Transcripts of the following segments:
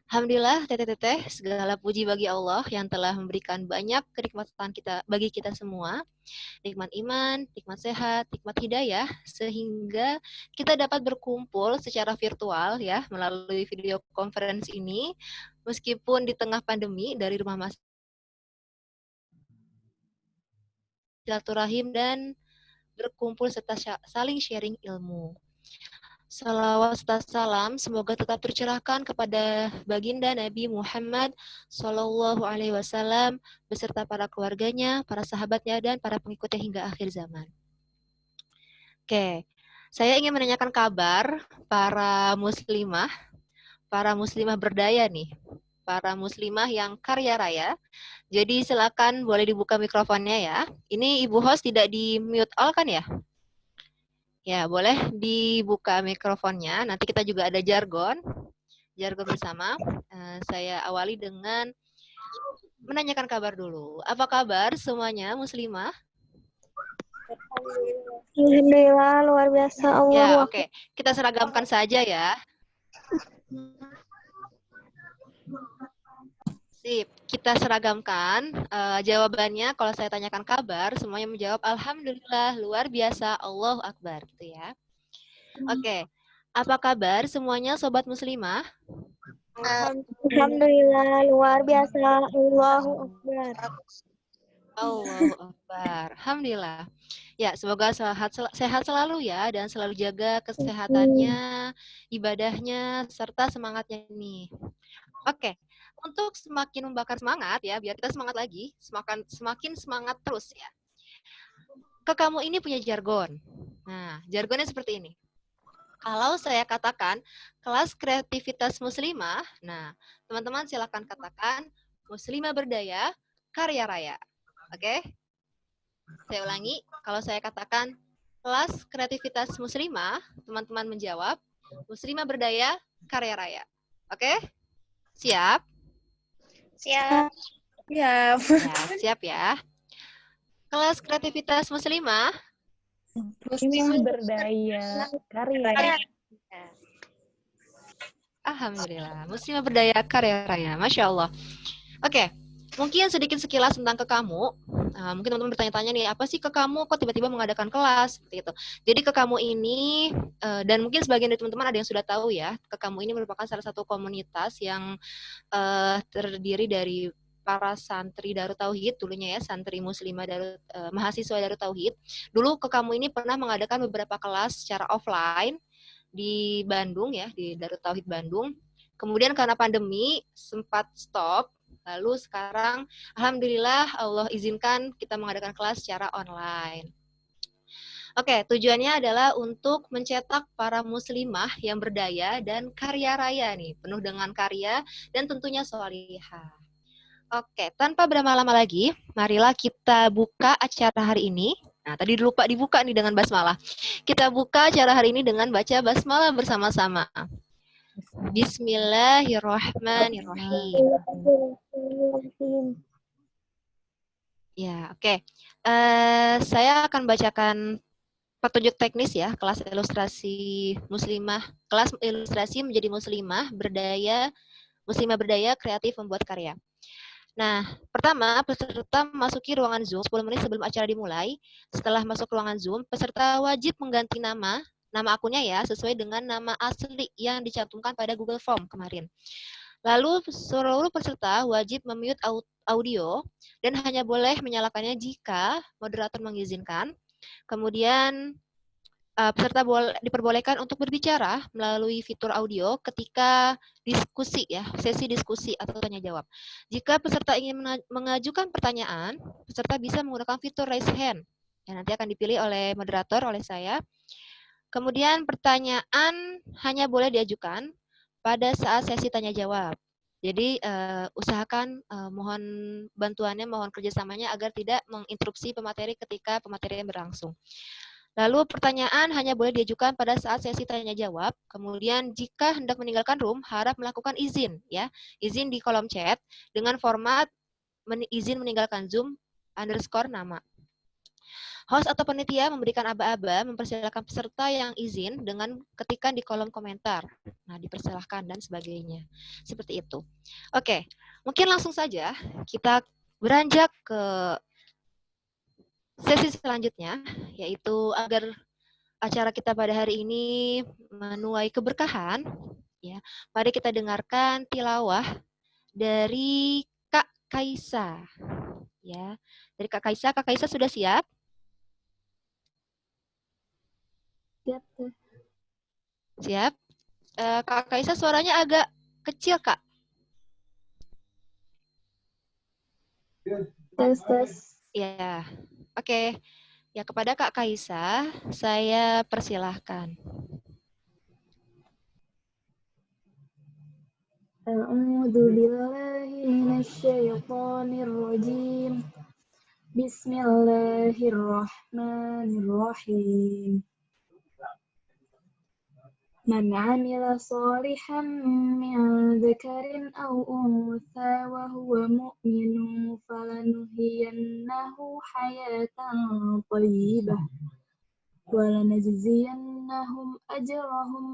Alhamdulillah, teteh-teteh, segala puji bagi Allah yang telah memberikan banyak kenikmatan bagi kita semua, nikmat iman, nikmat sehat, nikmat hidayah, sehingga kita dapat berkumpul secara virtual ya melalui video conference ini, meskipun di tengah pandemi dari rumah masing silaturahim dan berkumpul serta saling sharing ilmu. Salawat serta salam semoga tetap tercerahkan kepada baginda Nabi Muhammad Sallallahu Alaihi Wasallam beserta para keluarganya, para sahabatnya, dan para pengikutnya hingga akhir zaman. Oke, saya ingin menanyakan kabar para muslimah berdaya nih, para muslimah yang karya raya. Jadi silakan boleh dibuka mikrofonnya ya. Ini Ibu host tidak di mute all kan ya? Ya, boleh dibuka mikrofonnya. Nanti kita juga ada jargon bersama. Saya awali dengan menanyakan kabar dulu. Apa kabar semuanya muslimah? Alhamdulillah, luar biasa. Ya, oke. Kita seragamkan saja ya. Sip, kita seragamkan jawabannya. Kalau saya tanyakan kabar, semuanya menjawab Alhamdulillah, luar biasa, Allahu Akbar, gitu ya. Oke, apa kabar semuanya sobat muslimah? Alhamdulillah, luar biasa. Allahu Akbar. Allahu Akbar. Alhamdulillah. Ya, semoga sehat selalu ya dan selalu jaga kesehatannya, ibadahnya, serta semangatnya nih. Oke, untuk semakin membakar semangat ya, biar kita semangat lagi, semakin semangat terus ya. Kamu ini punya jargon. Nah, jargonnya seperti ini. Kalau saya katakan kelas kreativitas muslimah, nah teman-teman silakan katakan muslimah berdaya, karya raya. Oke? Saya ulangi, kalau saya katakan kelas kreativitas muslimah, teman-teman menjawab muslimah berdaya, karya raya. Oke? Siap? Siap. Ya, siap ya. Kelas kreativitas muslimah. Muslimah berdaya, karya. Alhamdulillah. Muslimah berdaya, karya raya. Masya Allah. Oke. Mungkin sedikit sekilas tentang kamu. Mungkin teman-teman bertanya-tanya nih, apa sih kamu kok tiba-tiba mengadakan kelas? Seperti itu. Jadi kamu ini, dan mungkin sebagian dari teman-teman ada yang sudah tahu ya, kamu ini merupakan salah satu komunitas yang terdiri dari para santri Darut Tauhid dulunya ya, santri muslimah mahasiswa Darut Tauhid. Dulu kamu ini pernah mengadakan beberapa kelas secara offline di Bandung ya, di Darut Tauhid Bandung. Kemudian karena pandemi sempat stop. Lalu sekarang alhamdulillah Allah izinkan kita mengadakan kelas secara online. Oke, tujuannya adalah untuk mencetak para muslimah yang berdaya dan karya raya nih, penuh dengan karya dan tentunya sholihah. Oke, tanpa berlama-lama lagi, marilah kita buka acara hari ini. Nah, tadi lupa dibuka nih dengan basmalah. Kita buka acara hari ini dengan baca basmalah bersama-sama. Bismillahirrahmanirrahim. Ya, oke. Saya akan bacakan petunjuk teknis ya, kelas ilustrasi menjadi muslimah berdaya kreatif membuat karya. Nah, pertama, peserta memasuki ruangan Zoom 10 menit sebelum acara dimulai. Setelah masuk ruangan Zoom, peserta wajib mengganti nama akunnya ya, sesuai dengan nama asli yang dicantumkan pada Google Form kemarin. Lalu, seluruh peserta wajib memute audio dan hanya boleh menyalakannya jika moderator mengizinkan. Kemudian, peserta diperbolehkan untuk berbicara melalui fitur audio ketika diskusi ya, sesi diskusi atau tanya jawab. Jika peserta ingin mengajukan pertanyaan, peserta bisa menggunakan fitur raise hand yang nanti akan dipilih oleh moderator, oleh saya. Kemudian pertanyaan hanya boleh diajukan pada saat sesi tanya jawab. Jadi usahakan mohon bantuannya, mohon kerjasamanya agar tidak menginterupsi pemateri ketika pematerian berlangsung. Lalu pertanyaan hanya boleh diajukan pada saat sesi tanya jawab. Kemudian jika hendak meninggalkan room, harap melakukan izin ya. Izin di kolom chat dengan format izin meninggalkan Zoom _ nama. Host atau panitia memberikan aba-aba, mempersilahkan peserta yang izin dengan ketikan di kolom komentar. Nah, dipersilahkan dan sebagainya. Seperti itu. Oke, mungkin langsung saja kita beranjak ke sesi selanjutnya, yaitu agar acara kita pada hari ini menuai keberkahan. Ya, mari kita dengarkan tilawah dari Kak Kaisa. Ya, dari Kak Kaisa. Kak Kaisa sudah siap? Siap. Siap. Kak Kaisa suaranya agak kecil, Kak. Tes. Ya, oke. Ya, kepada Kak Kaisa, saya persilahkan. A'udzu billahi minasyaitonir rajim. Bismillahirrahmanirrahim. Man 'amila shalihan min dzakarin aw untha wa huwa mu'minun falanuhyiyannahu hayatan thayyibah wa lanajziyannahum ajrahum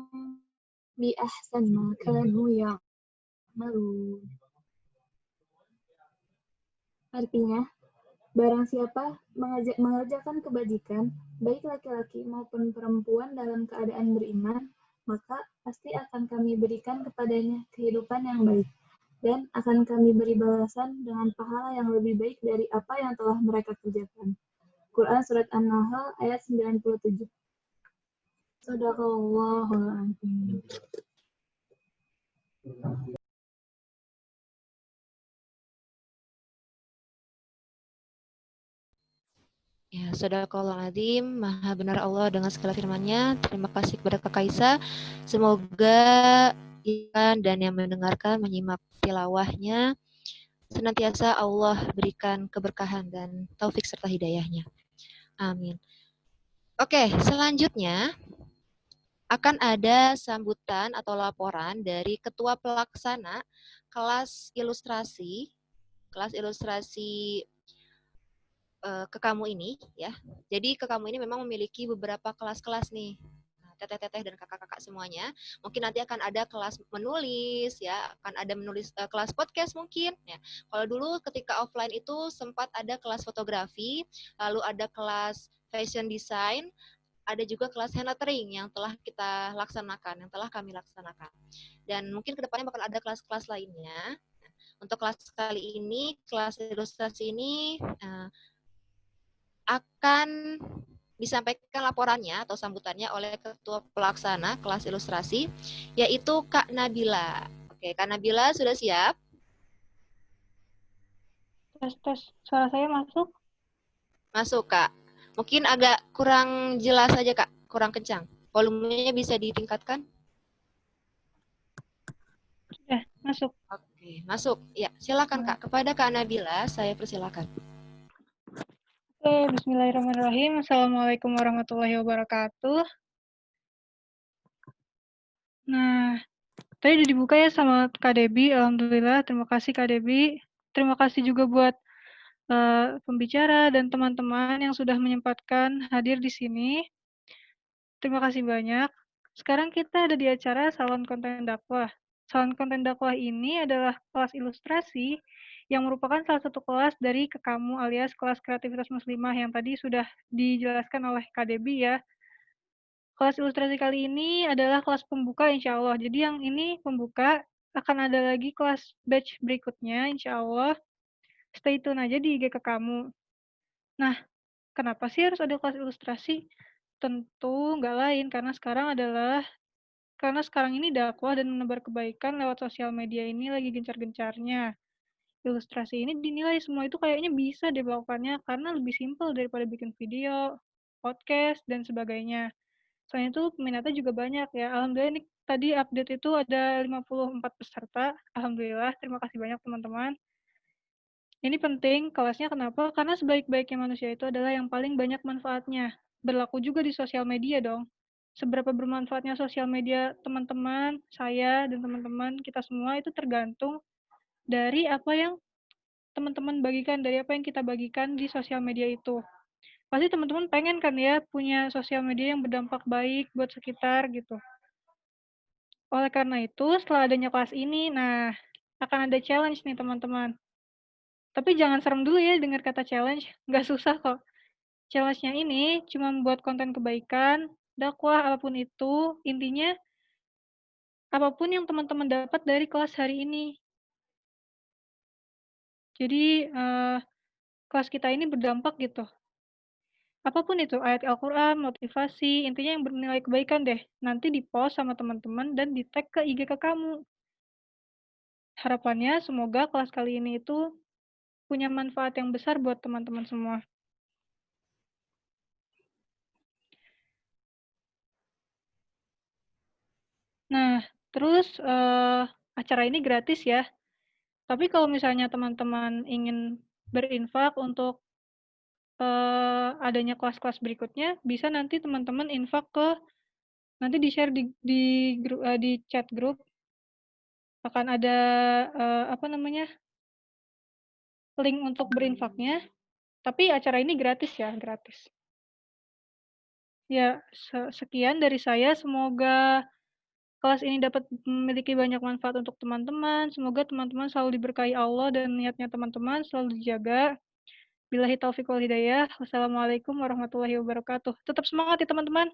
bi ahsani ma kanu ya'malun. Artinya, barang siapa mengerjakan kebajikan, baik laki-laki maupun perempuan dalam keadaan beriman, maka pasti akan kami berikan kepadanya kehidupan yang baik, dan akan kami beri balasan dengan pahala yang lebih baik dari apa yang telah mereka kerjakan. Quran Surat An-Nahl ayat 97. Shadaqallahul Azim. Ya, Sadaqallahul Maha benar Allah dengan segala firman-Nya. Terima kasih kepada Kak Kaisa. Semoga Ian dan yang mendengarkan menyimak tilawahnya senantiasa Allah berikan keberkahan dan taufik serta hidayahnya. Amin. Oke, selanjutnya akan ada sambutan atau laporan dari Ketua Pelaksana kelas ilustrasi ke kamu ini ya. Jadi ke kamu ini memang memiliki beberapa kelas-kelas nih. Nah, teteh-teteh dan kakak-kakak semuanya. Mungkin nanti akan ada kelas menulis ya, akan ada menulis kelas podcast mungkin ya. Kalau dulu ketika offline itu sempat ada kelas fotografi, lalu ada kelas fashion design, ada juga kelas hand lettering yang telah kita laksanakan, yang telah kami laksanakan. Dan mungkin kedepannya bakal ada kelas-kelas lainnya. Untuk kelas kali ini, kelas ilustrasi ini akan disampaikan laporannya atau sambutannya oleh Ketua Pelaksana kelas ilustrasi, yaitu Kak Nabila. Oke, Kak Nabila sudah siap? Tes. Suara saya masuk? Masuk, Kak. Mungkin agak kurang jelas saja, Kak. Kurang kencang. Volumenya bisa ditingkatkan? Sudah, masuk. Oke, masuk. Ya, silakan, Kak. Kepada Kak Nabila, saya persilakan. Oke, bismillahirrahmanirrahim. Assalamualaikum warahmatullahi wabarakatuh. Nah, tadi udah dibuka ya sama Kak Debi. Alhamdulillah, terima kasih Kak Debi. Terima kasih juga buat pembicara dan teman-teman yang sudah menyempatkan hadir di sini. Terima kasih banyak. Sekarang kita ada di acara Salon Konten Dakwah. Salon Konten Dakwah ini adalah kelas ilustrasi yang merupakan salah satu kelas dari Kekamu alias kelas kreativitas muslimah yang tadi sudah dijelaskan oleh Kak Debi ya. Kelas ilustrasi kali ini adalah kelas pembuka insya Allah. Jadi yang ini pembuka, akan ada lagi kelas batch berikutnya insya Allah. Stay tune aja di IG Kekamu. Nah, kenapa sih harus ada kelas ilustrasi? Tentu nggak lain karena sekarang ini dakwah dan menebar kebaikan lewat sosial media ini lagi gencar-gencarnya. Ilustrasi ini dinilai semua itu kayaknya bisa dilakukannya karena lebih simpel daripada bikin video, podcast, dan sebagainya. Selain itu peminatnya juga banyak ya. Alhamdulillah ini tadi update itu ada 54 peserta. Alhamdulillah, terima kasih banyak teman-teman. Ini penting kelasnya kenapa? Karena sebaik-baiknya manusia itu adalah yang paling banyak manfaatnya. Berlaku juga di sosial media dong. Seberapa bermanfaatnya sosial media teman-teman, saya dan teman-teman kita semua itu tergantung dari apa yang teman-teman bagikan, dari apa yang kita bagikan di sosial media itu. Pasti teman-teman pengen kan ya punya sosial media yang berdampak baik buat sekitar gitu. Oleh karena itu, setelah adanya kelas ini, nah akan ada challenge nih teman-teman. Tapi jangan serem dulu ya dengar kata challenge, nggak susah kok. Challenge-nya ini cuma membuat konten kebaikan, dakwah, apapun itu, intinya apapun yang teman-teman dapat dari kelas hari ini. Jadi, kelas kita ini berdampak gitu. Apapun itu, ayat Al-Quran, motivasi, intinya yang bernilai kebaikan deh. Nanti di-post sama teman-teman dan di-tag ke IG ke kamu. Harapannya semoga kelas kali ini itu punya manfaat yang besar buat teman-teman semua. Nah, terus acara ini gratis ya. Tapi kalau misalnya teman-teman ingin berinfak untuk adanya kelas-kelas berikutnya, bisa nanti teman-teman infak ke nanti di-share di chat grup akan ada apa namanya? Link untuk berinfaknya. Tapi acara ini gratis ya, gratis. Ya, sekian dari saya. Semoga kelas ini dapat memiliki banyak manfaat untuk teman-teman. Semoga teman-teman selalu diberkahi Allah dan niatnya teman-teman selalu dijaga. Billahi taufiq wal hidayah. Wassalamualaikum warahmatullahi wabarakatuh. Tetap semangat ya teman-teman.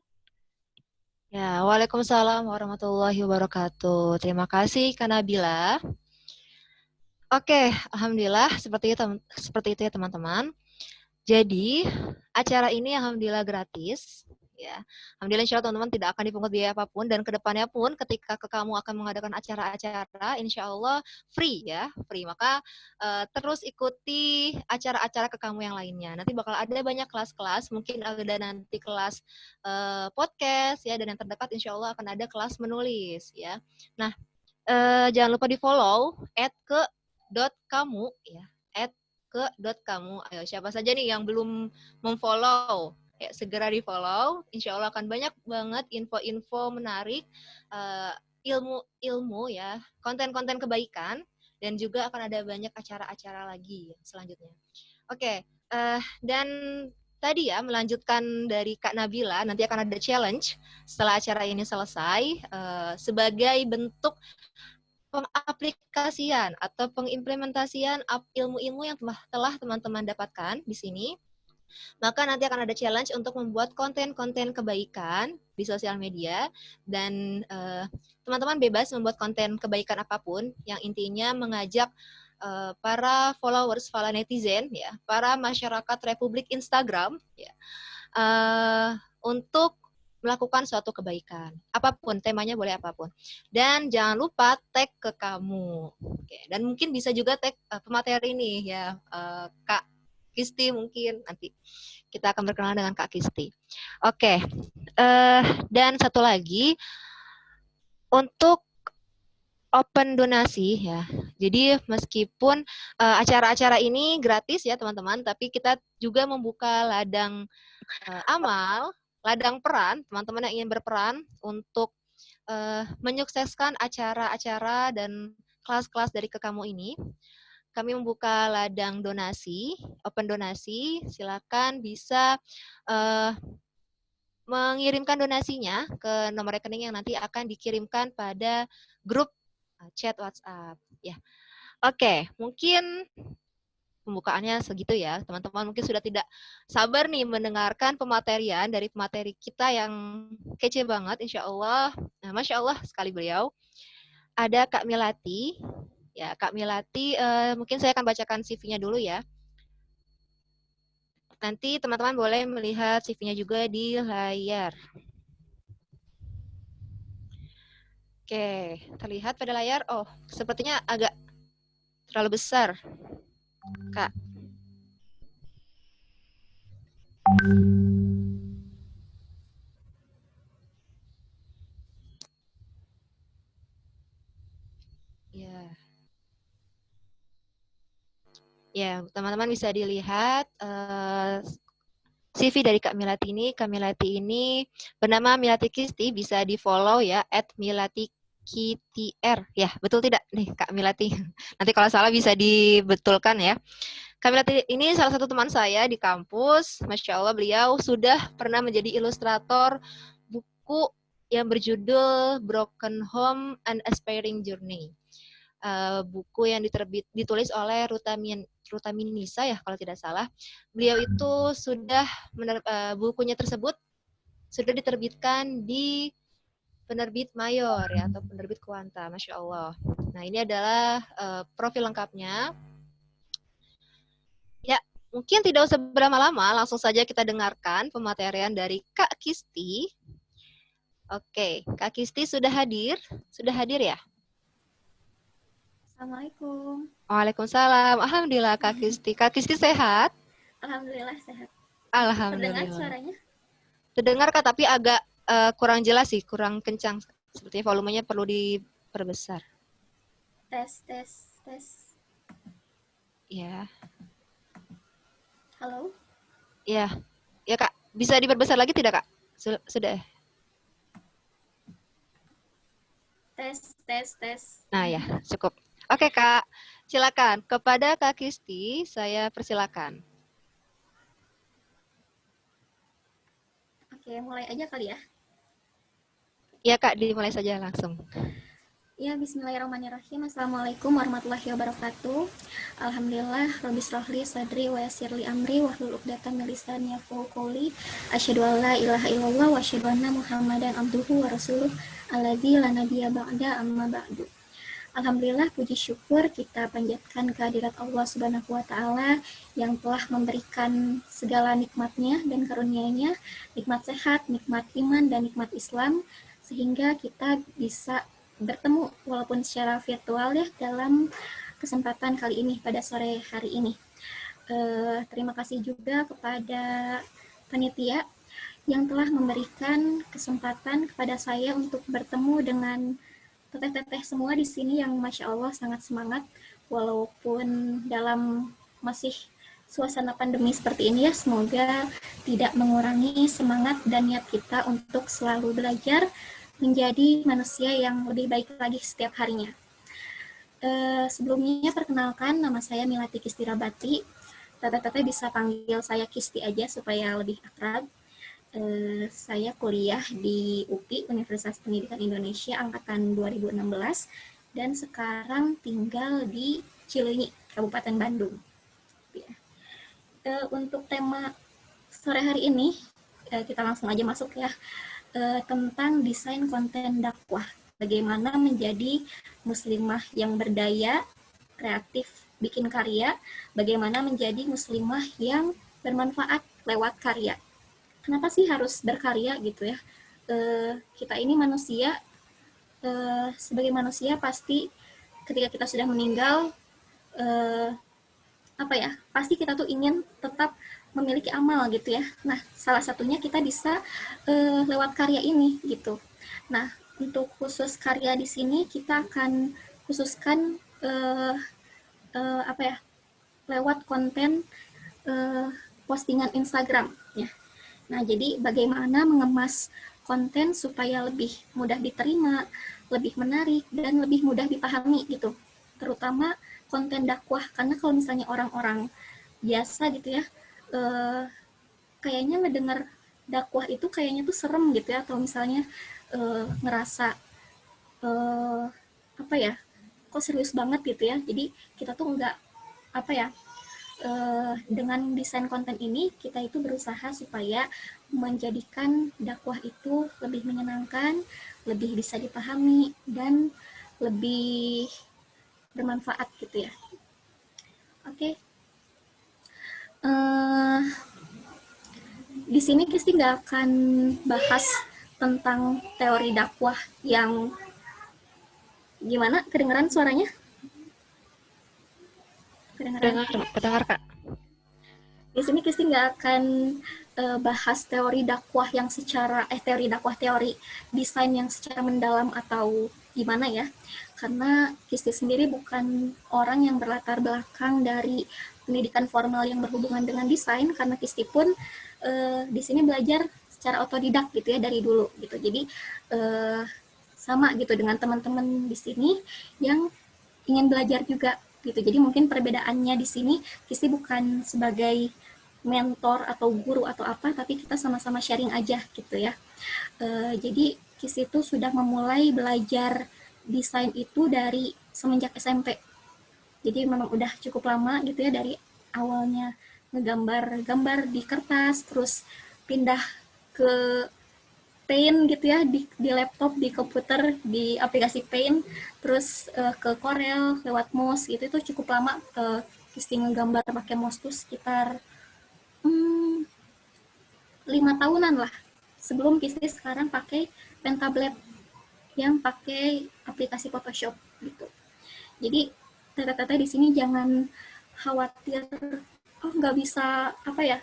Ya, Waalaikumsalam warahmatullahi wabarakatuh. Terima kasih Kak Nabila. Oke, alhamdulillah seperti itu ya teman-teman. Jadi, acara ini alhamdulillah gratis. Ya, alhamdulillah insya Allah teman-teman tidak akan dipungut biaya apapun dan kedepannya pun ketika kamu akan mengadakan acara-acara, insya Allah free ya, free. Maka terus ikuti acara-acara ke kamu yang lainnya. Nanti bakal ada banyak kelas-kelas, mungkin ada nanti kelas podcast ya, dan yang terdekat insya Allah akan ada kelas menulis ya. Nah, jangan lupa di follow @ke.kamu ya, @ke.kamu. Ayo, siapa saja nih yang belum memfollow? Ya, segera di follow. Insya Allah akan banyak banget info-info menarik, ilmu-ilmu ya, konten-konten kebaikan, dan juga akan ada banyak acara-acara lagi selanjutnya. Oke, dan tadi ya melanjutkan dari Kak Nabila, nanti akan ada challenge setelah acara ini selesai sebagai bentuk pengaplikasian atau pengimplementasian ilmu-ilmu yang telah teman-teman dapatkan di sini. Maka nanti akan ada challenge untuk membuat konten-konten kebaikan di sosial media dan teman-teman bebas membuat konten kebaikan apapun yang intinya mengajak para followers, para netizen ya, para masyarakat Republik Instagram ya, untuk melakukan suatu kebaikan. Apapun, temanya boleh apapun. Dan jangan lupa tag ke kamu. Oke, dan mungkin bisa juga tag pemateri ini ya, Kak Kisti mungkin nanti. Kita akan berkenalan dengan Kak Kisti. Oke, dan satu lagi, untuk open donasi ya. Jadi meskipun acara-acara ini gratis ya teman-teman, tapi kita juga membuka ladang amal, ladang peran, teman-teman yang ingin berperan untuk menyukseskan acara-acara dan kelas-kelas dari ke kamu ini. Kami membuka ladang donasi, open donasi, silakan bisa mengirimkan donasinya ke nomor rekening yang nanti akan dikirimkan pada grup chat WhatsApp. Ya, oke, mungkin pembukaannya segitu ya, teman-teman. Mungkin sudah tidak sabar nih mendengarkan pematerian dari pemateri kita yang kece banget, insya Allah. Nah, Masya Allah sekali beliau. Ada Kak Milati. Ya, Kak Milati, mungkin saya akan bacakan CV-nya dulu ya. Nanti teman-teman boleh melihat CV-nya juga di layar. Oke, terlihat pada layar. Oh, sepertinya agak terlalu besar, Kak. Ya. Ya, teman-teman bisa dilihat CV dari Kak Milati ini. Kak Milati ini bernama Milati Kisti, bisa di-follow ya, @milatikitr. Ya, betul tidak nih Kak Milati? Nanti kalau salah bisa dibetulkan ya. Kamilati ini salah satu teman saya di kampus. Masya Allah, beliau sudah pernah menjadi ilustrator buku yang berjudul Broken Home and Aspiring Journey. Buku yang ditulis oleh Rutami Nisa ya kalau tidak salah. Beliau itu sudah bukunya tersebut sudah diterbitkan di penerbit mayor ya atau penerbit Kuanta. Masya Allah. Nah, ini adalah profil lengkapnya. Ya, mungkin tidak usah berlama-lama, langsung saja kita dengarkan pematerian dari Kak Kisti. Oke, Kak Kisti sudah hadir? Sudah hadir ya? Assalamualaikum. Waalaikumsalam. Alhamdulillah Kak Kisti. Kak Kisti sehat? Alhamdulillah sehat. Alhamdulillah. Terdengar suaranya? Terdengar Kak, tapi agak kurang jelas sih, kurang kencang. Sepertinya volumenya perlu diperbesar. Tes. Ya. Halo? Ya. Ya Kak, bisa diperbesar lagi tidak Kak? Sudah. Tes. Nah ya, cukup. Oke Kak, silakan. Kepada Kak Kisti, saya persilakan. Oke, mulai aja kali ya. Ya Kak, dimulai saja langsung. Ya, bismillahirrahmanirrahim. Assalamualaikum warahmatullahi wabarakatuh. Alhamdulillah, Rabbi shrahli sadri wa yassirli amri wahlul 'uqdatam min lisani yafqahu qawli. Asyhadu an la ilaha illallah wa asyhadu anna Muhammadan abduhu wa rasuluh alladzi la nabiyya ba'da amma ba'du. Alhamdulillah, puji syukur kita panjatkan kehadirat Allah Subhanahu wa Ta'ala yang telah memberikan segala nikmatnya dan karunia-Nya, nikmat sehat, nikmat iman, dan nikmat Islam, sehingga kita bisa bertemu walaupun secara virtual ya dalam kesempatan kali ini pada sore hari ini. Terima kasih juga kepada panitia yang telah memberikan kesempatan kepada saya untuk bertemu dengan teteh-teteh semua di sini yang Masya Allah sangat semangat walaupun dalam masih suasana pandemi seperti ini ya, semoga tidak mengurangi semangat dan niat kita untuk selalu belajar menjadi manusia yang lebih baik lagi setiap harinya. Sebelumnya perkenalkan, nama saya Milati Kisti Rabati. Teteh-teteh bisa panggil saya Kisti aja supaya lebih akrab. Saya kuliah di UPI, Universitas Pendidikan Indonesia, angkatan 2016, dan sekarang tinggal di Cileunyi, Kabupaten Bandung. Untuk tema sore hari ini, kita langsung aja masuk ya, tentang desain konten dakwah. Bagaimana menjadi muslimah yang berdaya, kreatif, bikin karya, bagaimana menjadi muslimah yang bermanfaat lewat karya. Kenapa sih harus berkarya gitu ya? Kita ini manusia, sebagai manusia pasti ketika kita sudah meninggal, pasti kita tuh ingin tetap memiliki amal gitu ya. Nah, salah satunya kita bisa lewat karya ini gitu. Nah, untuk khusus karya di sini kita akan khususkan lewat konten postingan Instagram ya. Nah, jadi bagaimana mengemas konten supaya lebih mudah diterima, lebih menarik, dan lebih mudah dipahami gitu. Terutama konten dakwah, karena kalau misalnya orang-orang biasa gitu ya, kayaknya ngedengar dakwah itu kayaknya tuh serem gitu ya, atau misalnya ngerasa kok serius banget gitu ya. Jadi kita tuh nggak dengan desain konten ini kita itu berusaha supaya menjadikan dakwah itu lebih menyenangkan, lebih bisa dipahami, dan lebih bermanfaat gitu ya. Oke. Di sini Kisti nggak akan bahas tentang teori dakwah yang gimana, kedengeran suaranya? Kedengar Kak. Di sini Kisti nggak akan bahas teori dakwah yang secara teori desain yang secara mendalam atau gimana ya, karena Kisti sendiri bukan orang yang berlatar belakang dari pendidikan formal yang berhubungan dengan desain, karena Kisti pun di sini belajar secara otodidak gitu ya dari dulu gitu. Jadi sama gitu dengan teman-teman di sini yang ingin belajar juga gitu. Jadi mungkin perbedaannya di sini Kisti bukan sebagai mentor atau guru atau apa, tapi kita sama-sama sharing aja gitu ya. Jadi Kisti itu sudah memulai belajar desain itu dari semenjak SMP. Jadi memang udah cukup lama gitu ya, dari awalnya ngegambar-gambar di kertas, terus pindah ke Paint gitu ya, di laptop, di komputer, di aplikasi Paint, terus ke Corel lewat mouse gitu. Itu cukup lama. Kisti ngegambar pakai mouse tuh sekitar 5 tahunan lah, sebelum Kisti sekarang pakai pen tablet yang pakai aplikasi Photoshop gitu. Jadi teteh-teteh di sini jangan khawatir, oh nggak bisa apa ya,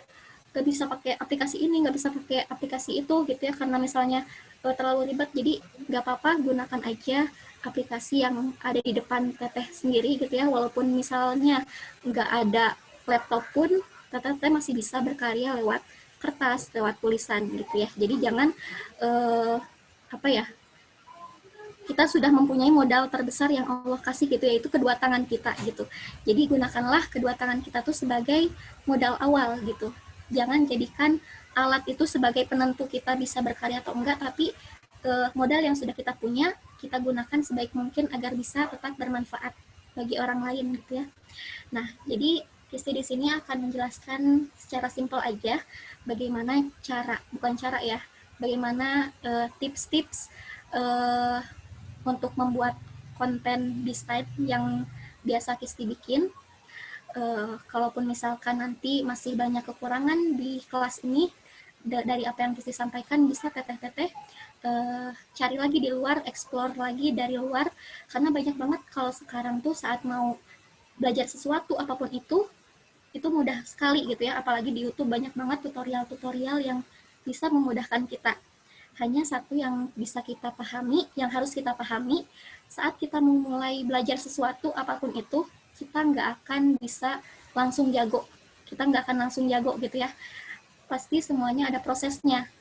nggak bisa pakai aplikasi ini, nggak bisa pakai aplikasi itu gitu ya, karena misalnya terlalu ribet. Jadi nggak apa-apa, gunakan aja aplikasi yang ada di depan teteh sendiri gitu ya, walaupun misalnya nggak ada laptop pun teteh masih bisa berkarya lewat kertas, lewat tulisan gitu ya. Jadi jangan apa ya, kita sudah mempunyai modal terbesar yang Allah kasih gitu, yaitu kedua tangan kita gitu. Jadi gunakanlah kedua tangan kita tuh sebagai modal awal gitu. Jangan jadikan alat itu sebagai penentu kita bisa berkarya atau enggak, tapi modal yang sudah kita punya kita gunakan sebaik mungkin agar bisa tetap bermanfaat bagi orang lain gitu ya. Nah, jadi Kisti di sini akan menjelaskan secara simpel aja bagaimana cara, bukan cara ya, bagaimana tips-tips untuk membuat konten desain yang biasa Kisti bikin. Kalaupun misalkan nanti masih banyak kekurangan di kelas ini dari apa yang Kisti sampaikan, bisa teteh-teteh cari lagi di luar, explore lagi dari luar, karena banyak banget kalau sekarang tuh saat mau belajar sesuatu apapun itu mudah sekali gitu ya, apalagi di YouTube banyak banget tutorial-tutorial yang bisa memudahkan kita. Hanya satu yang bisa kita pahami, yang harus kita pahami, saat kita memulai belajar sesuatu apapun itu, kita nggak akan bisa langsung jago. Kita nggak akan langsung jago gitu ya. Pasti semuanya ada prosesnya.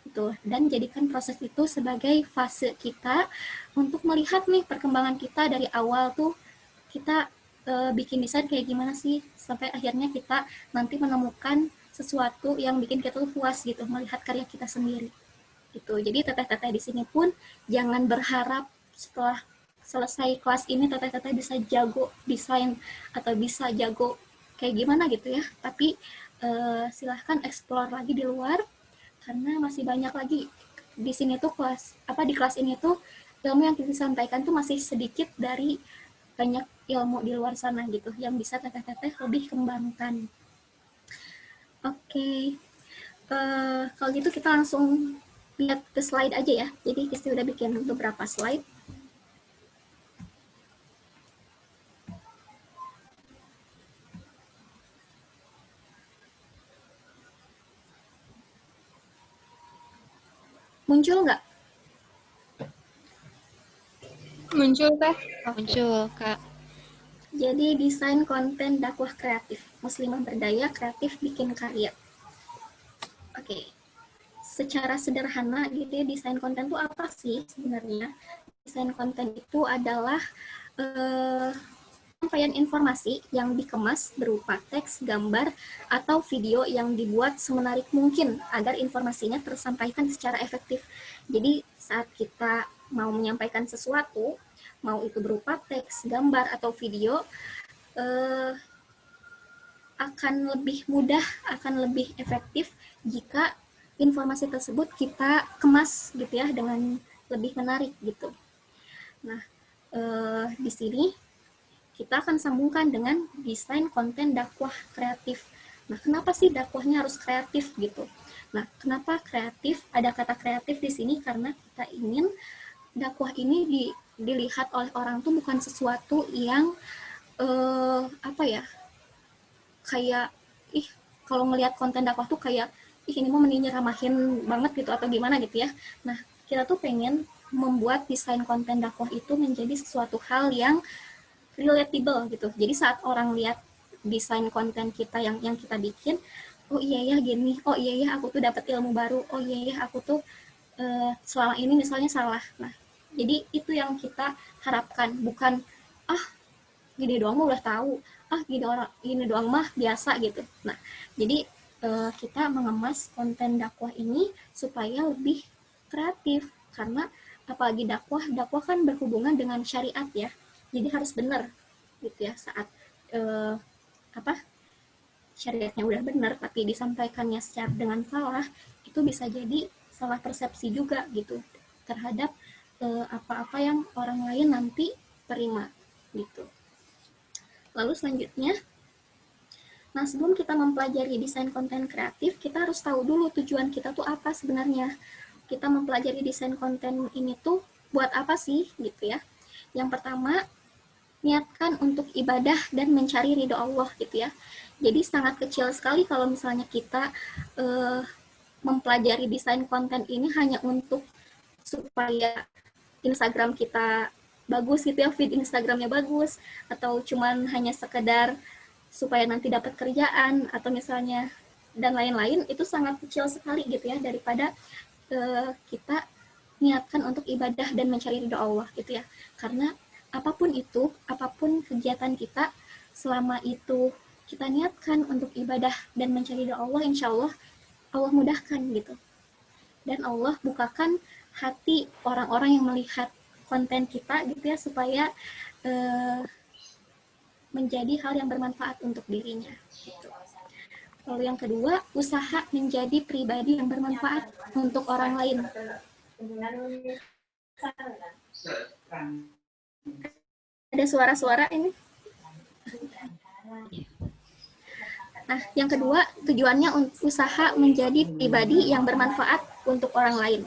Gitu. Dan jadikan proses itu sebagai fase kita untuk melihat nih perkembangan kita dari awal tuh kita bikin desain kayak gimana sih, sampai akhirnya kita nanti menemukan sesuatu yang bikin kita tuh puas gitu, melihat karya kita sendiri. Gitu. Jadi teteh-teteh di sini pun jangan berharap setelah selesai kelas ini teteh-teteh bisa jago desain atau bisa jago kayak gimana gitu ya. Tapi silahkan explore lagi di luar, karena masih banyak lagi di sini tuh di kelas ini tuh ilmu yang kita sampaikan tuh masih sedikit dari banyak ilmu di luar sana gitu yang bisa teteh-teteh lebih kembangkan. Oke. Kalau gitu kita langsung lihat ke slide aja ya. Jadi Kisti udah bikin beberapa slide. Muncul nggak? Muncul, Teh. Muncul, Kak. Jadi desain konten dakwah kreatif. Muslimah berdaya, kreatif, bikin karya. Oke. Secara sederhana gitu ya, desain konten itu apa sih sebenarnya? Desain konten itu adalah penyampaian informasi yang dikemas berupa teks, gambar, atau video yang dibuat semenarik mungkin agar informasinya tersampaikan secara efektif. Jadi saat kita mau menyampaikan sesuatu, mau itu berupa teks, gambar, atau video, akan lebih mudah, akan lebih efektif jika informasi tersebut kita kemas gitu ya dengan lebih menarik gitu. Nah, di sini kita akan sambungkan dengan desain konten dakwah kreatif. Nah, kenapa sih dakwahnya harus kreatif gitu? Nah, kenapa kreatif? Ada kata kreatif di sini karena kita ingin dakwah ini dilihat oleh orang tuh bukan sesuatu yang apa ya? Kayak kalau ngelihat konten dakwah tuh kayak ini mau nyeramahin banget gitu atau gimana gitu ya. Nah, kita tuh pengen membuat desain konten dakwah itu menjadi sesuatu hal yang relatable gitu. Jadi saat orang lihat desain konten kita yang kita bikin, oh iya ya gini, oh iya ya aku tuh dapat ilmu baru, oh iya ya aku tuh selama ini misalnya salah. Nah, jadi itu yang kita harapkan, bukan gini doang mah udah tahu, gini doang mah biasa gitu. Nah, jadi kita mengemas konten dakwah ini supaya lebih kreatif, karena apalagi dakwah kan berhubungan dengan syariat ya, jadi harus benar gitu ya. Saat syariatnya udah benar tapi disampaikannya secara dengan salah, itu bisa jadi salah persepsi juga gitu terhadap apa-apa yang orang lain nanti terima gitu. Lalu selanjutnya, nah sebelum kita mempelajari desain konten kreatif, kita harus tahu dulu tujuan kita tuh apa sebenarnya. Kita mempelajari desain konten ini tuh buat apa sih gitu ya. Yang pertama, niatkan untuk ibadah dan mencari ridho Allah gitu ya. Jadi sangat kecil sekali kalau misalnya kita mempelajari desain konten ini hanya untuk supaya Instagram kita bagus gitu ya, feed Instagramnya bagus, atau cuman hanya sekedar supaya nanti dapat kerjaan atau misalnya dan lain-lain. Itu sangat kecil sekali gitu ya, daripada kita niatkan untuk ibadah dan mencari ridho Allah gitu ya. Karena apapun itu, apapun kegiatan kita, selama itu kita niatkan untuk ibadah dan mencari ridho Allah, insya Allah Allah mudahkan gitu. Dan Allah bukakan hati orang-orang yang melihat konten kita gitu ya, supaya menjadi hal yang bermanfaat untuk dirinya gitu. Lalu yang kedua, usaha menjadi pribadi yang bermanfaat untuk orang lain. Ada suara-suara ini. Nah, yang kedua, tujuannya usaha menjadi pribadi yang bermanfaat untuk orang lain.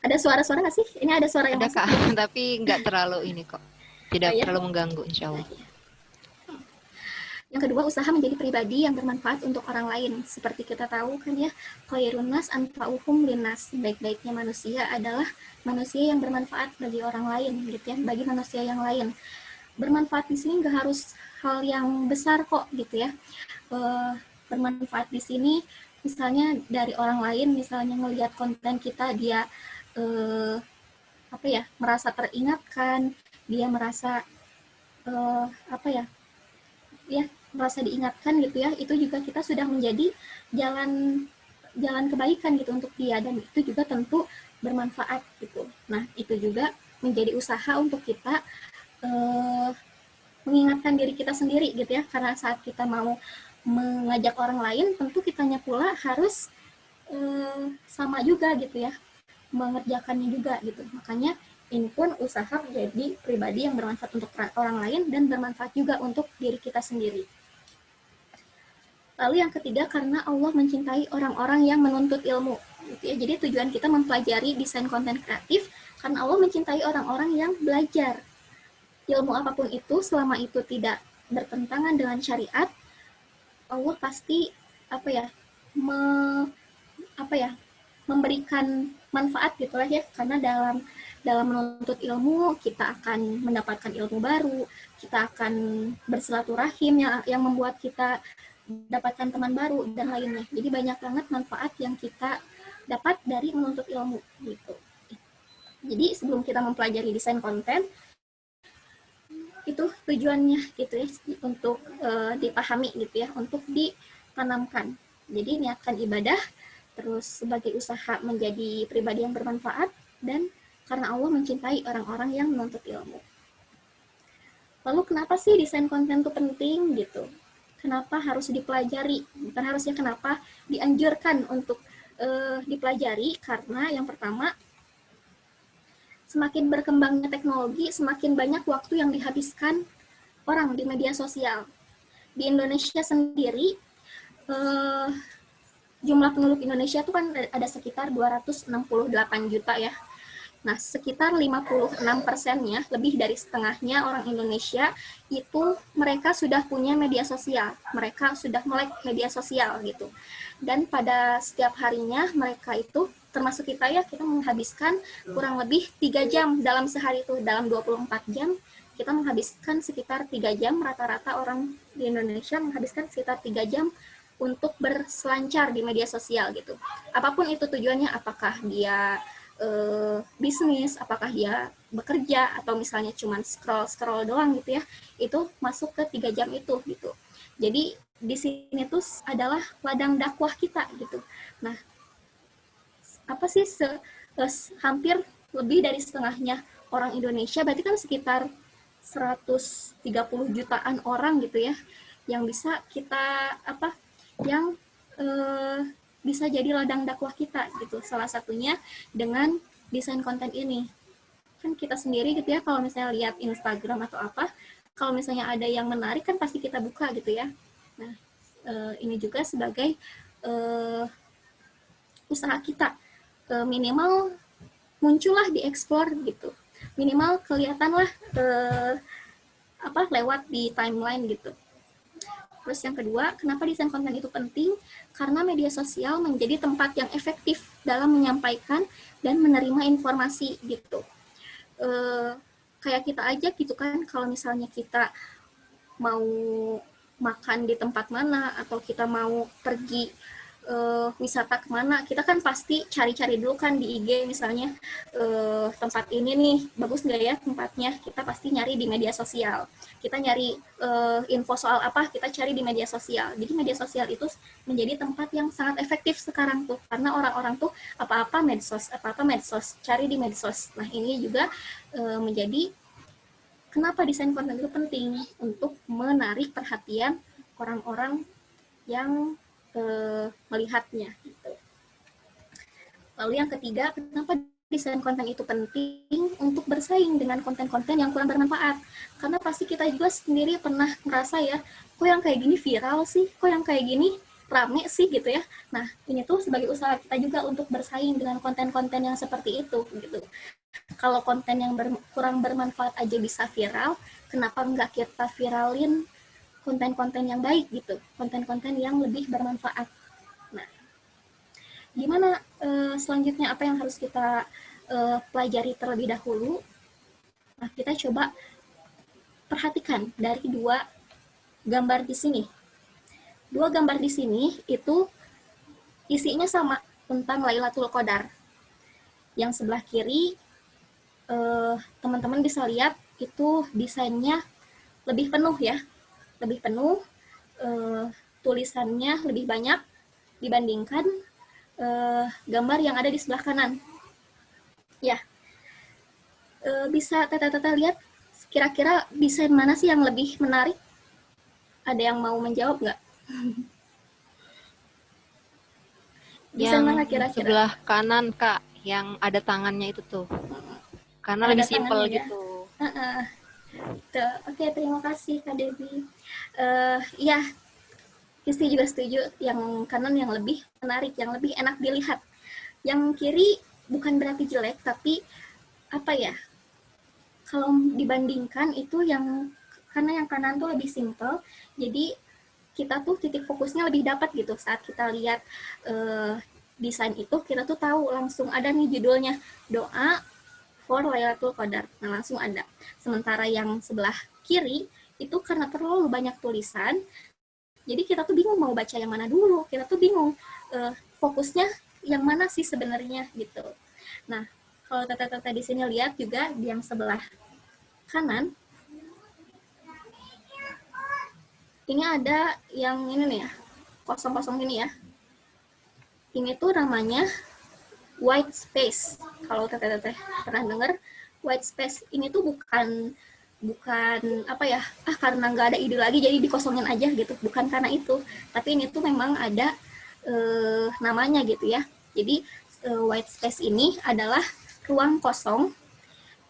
Ada suara-suara nggak sih? Ini ada suara yang Ada masuk. Kak, tapi nggak terlalu ini kok. Tidak terlalu mengganggu, insya Allah. Yang kedua, usaha menjadi pribadi yang bermanfaat untuk orang lain. Seperti kita tahu kan ya, khairun nas anfa'uhum linnas. Baik-baiknya manusia adalah manusia yang bermanfaat bagi orang lain, gitu ya, bagi manusia yang lain. Bermanfaat di sini nggak harus hal yang besar kok, gitu ya. Bermanfaat di sini misalnya dari orang lain, misalnya ngelihat konten kita, dia merasa teringatkan, dia merasa merasa diingatkan gitu ya, itu juga kita sudah menjadi jalan kebaikan gitu untuk dia, dan itu juga tentu bermanfaat gitu. Nah, itu juga menjadi usaha untuk kita mengingatkan diri kita sendiri gitu ya, karena saat kita mau mengajak orang lain, tentu kitanya pula harus sama juga gitu ya, mengerjakannya juga gitu. Makanya ini pun usaha menjadi pribadi yang bermanfaat untuk orang lain dan bermanfaat juga untuk diri kita sendiri. Lalu yang ketiga, karena Allah mencintai orang-orang yang menuntut ilmu. Gitu ya. Jadi tujuan kita mempelajari desain konten kreatif karena Allah mencintai orang-orang yang belajar. Ilmu apapun itu, selama itu tidak bertentangan dengan syariat, Allah pasti memberikan manfaat gitulah ya, karena dalam menuntut ilmu kita akan mendapatkan ilmu baru, kita akan bersilaturahim yang membuat kita dapatkan teman baru dan lainnya. Jadi banyak banget manfaat yang kita dapat dari menuntut ilmu gitu. Jadi sebelum kita mempelajari desain konten, itu tujuannya gitu ya, untuk dipahami gitu ya, untuk ditanamkan. Jadi niatkan ibadah, terus sebagai usaha menjadi pribadi yang bermanfaat, dan karena Allah mencintai orang-orang yang menuntut ilmu. Lalu kenapa sih desain konten itu penting gitu? Kenapa harus dipelajari? Bukan harusnya, kenapa dianjurkan untuk dipelajari? Karena yang pertama, semakin berkembangnya teknologi, semakin banyak waktu yang dihabiskan orang di media sosial. Di Indonesia sendiri, jumlah penduduk Indonesia itu kan ada sekitar 268 juta ya. Nah, sekitar 56%-nya, lebih dari setengahnya orang Indonesia, itu mereka sudah punya media sosial. Mereka sudah melek media sosial gitu. Dan pada setiap harinya mereka itu, termasuk kita ya, kita menghabiskan kurang lebih 3 jam dalam sehari itu. Dalam 24 jam, kita menghabiskan sekitar 3 jam, rata-rata orang di Indonesia menghabiskan sekitar 3 jam untuk berselancar di media sosial gitu. Apapun itu tujuannya, apakah dia bisnis, apakah dia bekerja, atau misalnya cuman scroll doang gitu ya, itu masuk ke 3 jam itu gitu. Jadi di sini tuh adalah ladang dakwah kita gitu. Nah, apa sih hampir lebih dari setengahnya orang Indonesia, berarti kan sekitar 130 jutaan orang gitu ya, yang bisa kita yang bisa jadi ladang dakwah kita gitu. Salah satunya dengan desain konten ini. Kan kita sendiri gitu ya, kalau misalnya lihat Instagram atau apa, kalau misalnya ada yang menarik kan pasti kita buka gitu ya. Nah, ini juga sebagai usaha kita, minimal muncullah di explore gitu, minimal kelihatanlah lewat di timeline gitu. Terus yang kedua, kenapa desain konten itu penting? Karena media sosial menjadi tempat yang efektif dalam menyampaikan dan menerima informasi gitu. Kayak kita aja gitu kan, kalau misalnya kita mau makan di tempat mana, atau kita mau pergi wisata kemana, kita kan pasti cari-cari dulu kan di IG misalnya, tempat ini nih bagus nggak ya tempatnya, kita pasti nyari di media sosial. Kita nyari info soal apa, kita cari di media sosial. Jadi media sosial itu menjadi tempat yang sangat efektif sekarang tuh, karena orang-orang tuh apa-apa medsos, cari di medsos. Nah, ini juga menjadi kenapa desain konten itu penting, untuk menarik perhatian orang-orang yang melihatnya gitu. Lalu yang ketiga, kenapa desain konten itu penting? Untuk bersaing dengan konten-konten yang kurang bermanfaat. Karena pasti kita juga sendiri pernah merasa ya, kok yang kayak gini viral sih, kok yang kayak gini rame sih gitu ya. Nah, ini tuh sebagai usaha kita juga untuk bersaing dengan konten-konten yang seperti itu gitu. Kalau konten yang kurang bermanfaat aja bisa viral, kenapa nggak kita viralin konten-konten yang baik gitu, konten-konten yang lebih bermanfaat. Nah, gimana selanjutnya, apa yang harus kita pelajari terlebih dahulu? Nah, kita coba perhatikan dari 2 gambar di sini. 2 gambar di sini itu isinya sama tentang Lailatul Qadar. Yang sebelah kiri, teman-teman bisa lihat itu desainnya lebih penuh ya, lebih penuh, tulisannya lebih banyak dibandingkan gambar yang ada di sebelah kanan. Ya, bisa Tata lihat kira-kira desain mana sih yang lebih menarik? Ada yang mau menjawab nggak? Desain mana kira-kira? Sebelah kanan, Kak, yang ada tangannya itu tuh. Karena Ada lebih simpel tangannya, gitu. Oke, terima kasih Kak Debbie. Ya, Kisti juga setuju, yang kanan yang lebih menarik, yang lebih enak dilihat. Yang kiri bukan berarti jelek, tapi apa ya, kalau dibandingkan itu karena yang kanan tuh lebih simple, jadi kita tuh titik fokusnya lebih dapat gitu. Saat kita lihat desain itu, kita tuh tahu langsung ada nih judulnya, doa for Lailatul Qadar. Nah, langsung ada. Sementara yang sebelah kiri itu karena terlalu banyak tulisan, jadi kita tuh bingung mau baca yang mana dulu. Kita tuh bingung fokusnya yang mana sih sebenarnya gitu. Nah, kalau Tata di sini lihat juga di yang sebelah kanan, ini ada yang ini nih ya, kosong-kosong ini ya. Ini tuh namanya white space. Kalau Tata pernah dengar, white space ini tuh bukan apa ya, karena nggak ada ide lagi jadi dikosongin aja gitu, bukan karena itu, tapi ini tuh memang ada namanya gitu ya. Jadi white space ini adalah ruang kosong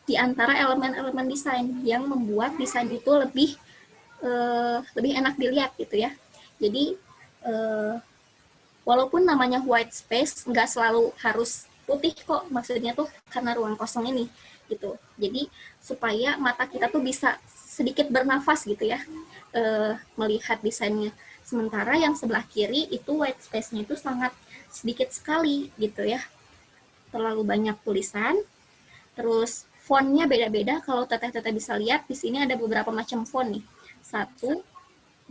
di antara elemen-elemen desain yang membuat desain itu lebih enak dilihat gitu ya. Jadi walaupun namanya white space, nggak selalu harus putih kok, maksudnya tuh karena ruang kosong ini gitu. Jadi supaya mata kita tuh bisa sedikit bernafas gitu ya, melihat desainnya. Sementara yang sebelah kiri itu white space-nya itu sangat sedikit sekali gitu ya, terlalu banyak tulisan. Terus fontnya beda-beda. Kalau Teteh bisa lihat di sini ada beberapa macam font nih. 1, 2,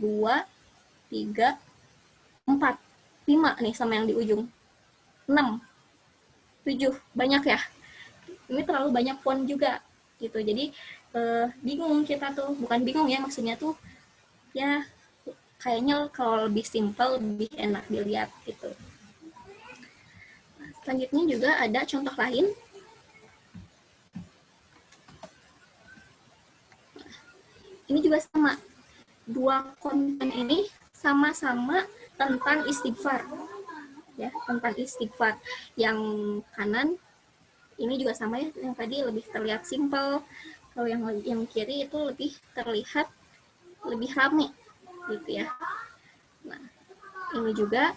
3, 4, 5 nih sama yang di ujung. 6. 7, banyak ya. Ini terlalu banyak font juga gitu. Jadi bingung kita tuh, bukan bingung ya, maksudnya tuh ya kayaknya kalau lebih simple lebih enak dilihat gitu. Selanjutnya juga ada contoh lain. Ini juga sama. Dua konten ini sama-sama tentang istighfar. Ya, tentang istighfar. Yang kanan ini juga sama ya, yang tadi lebih terlihat simple. Kalau yang kiri itu lebih terlihat lebih rame gitu ya. Nah, ini juga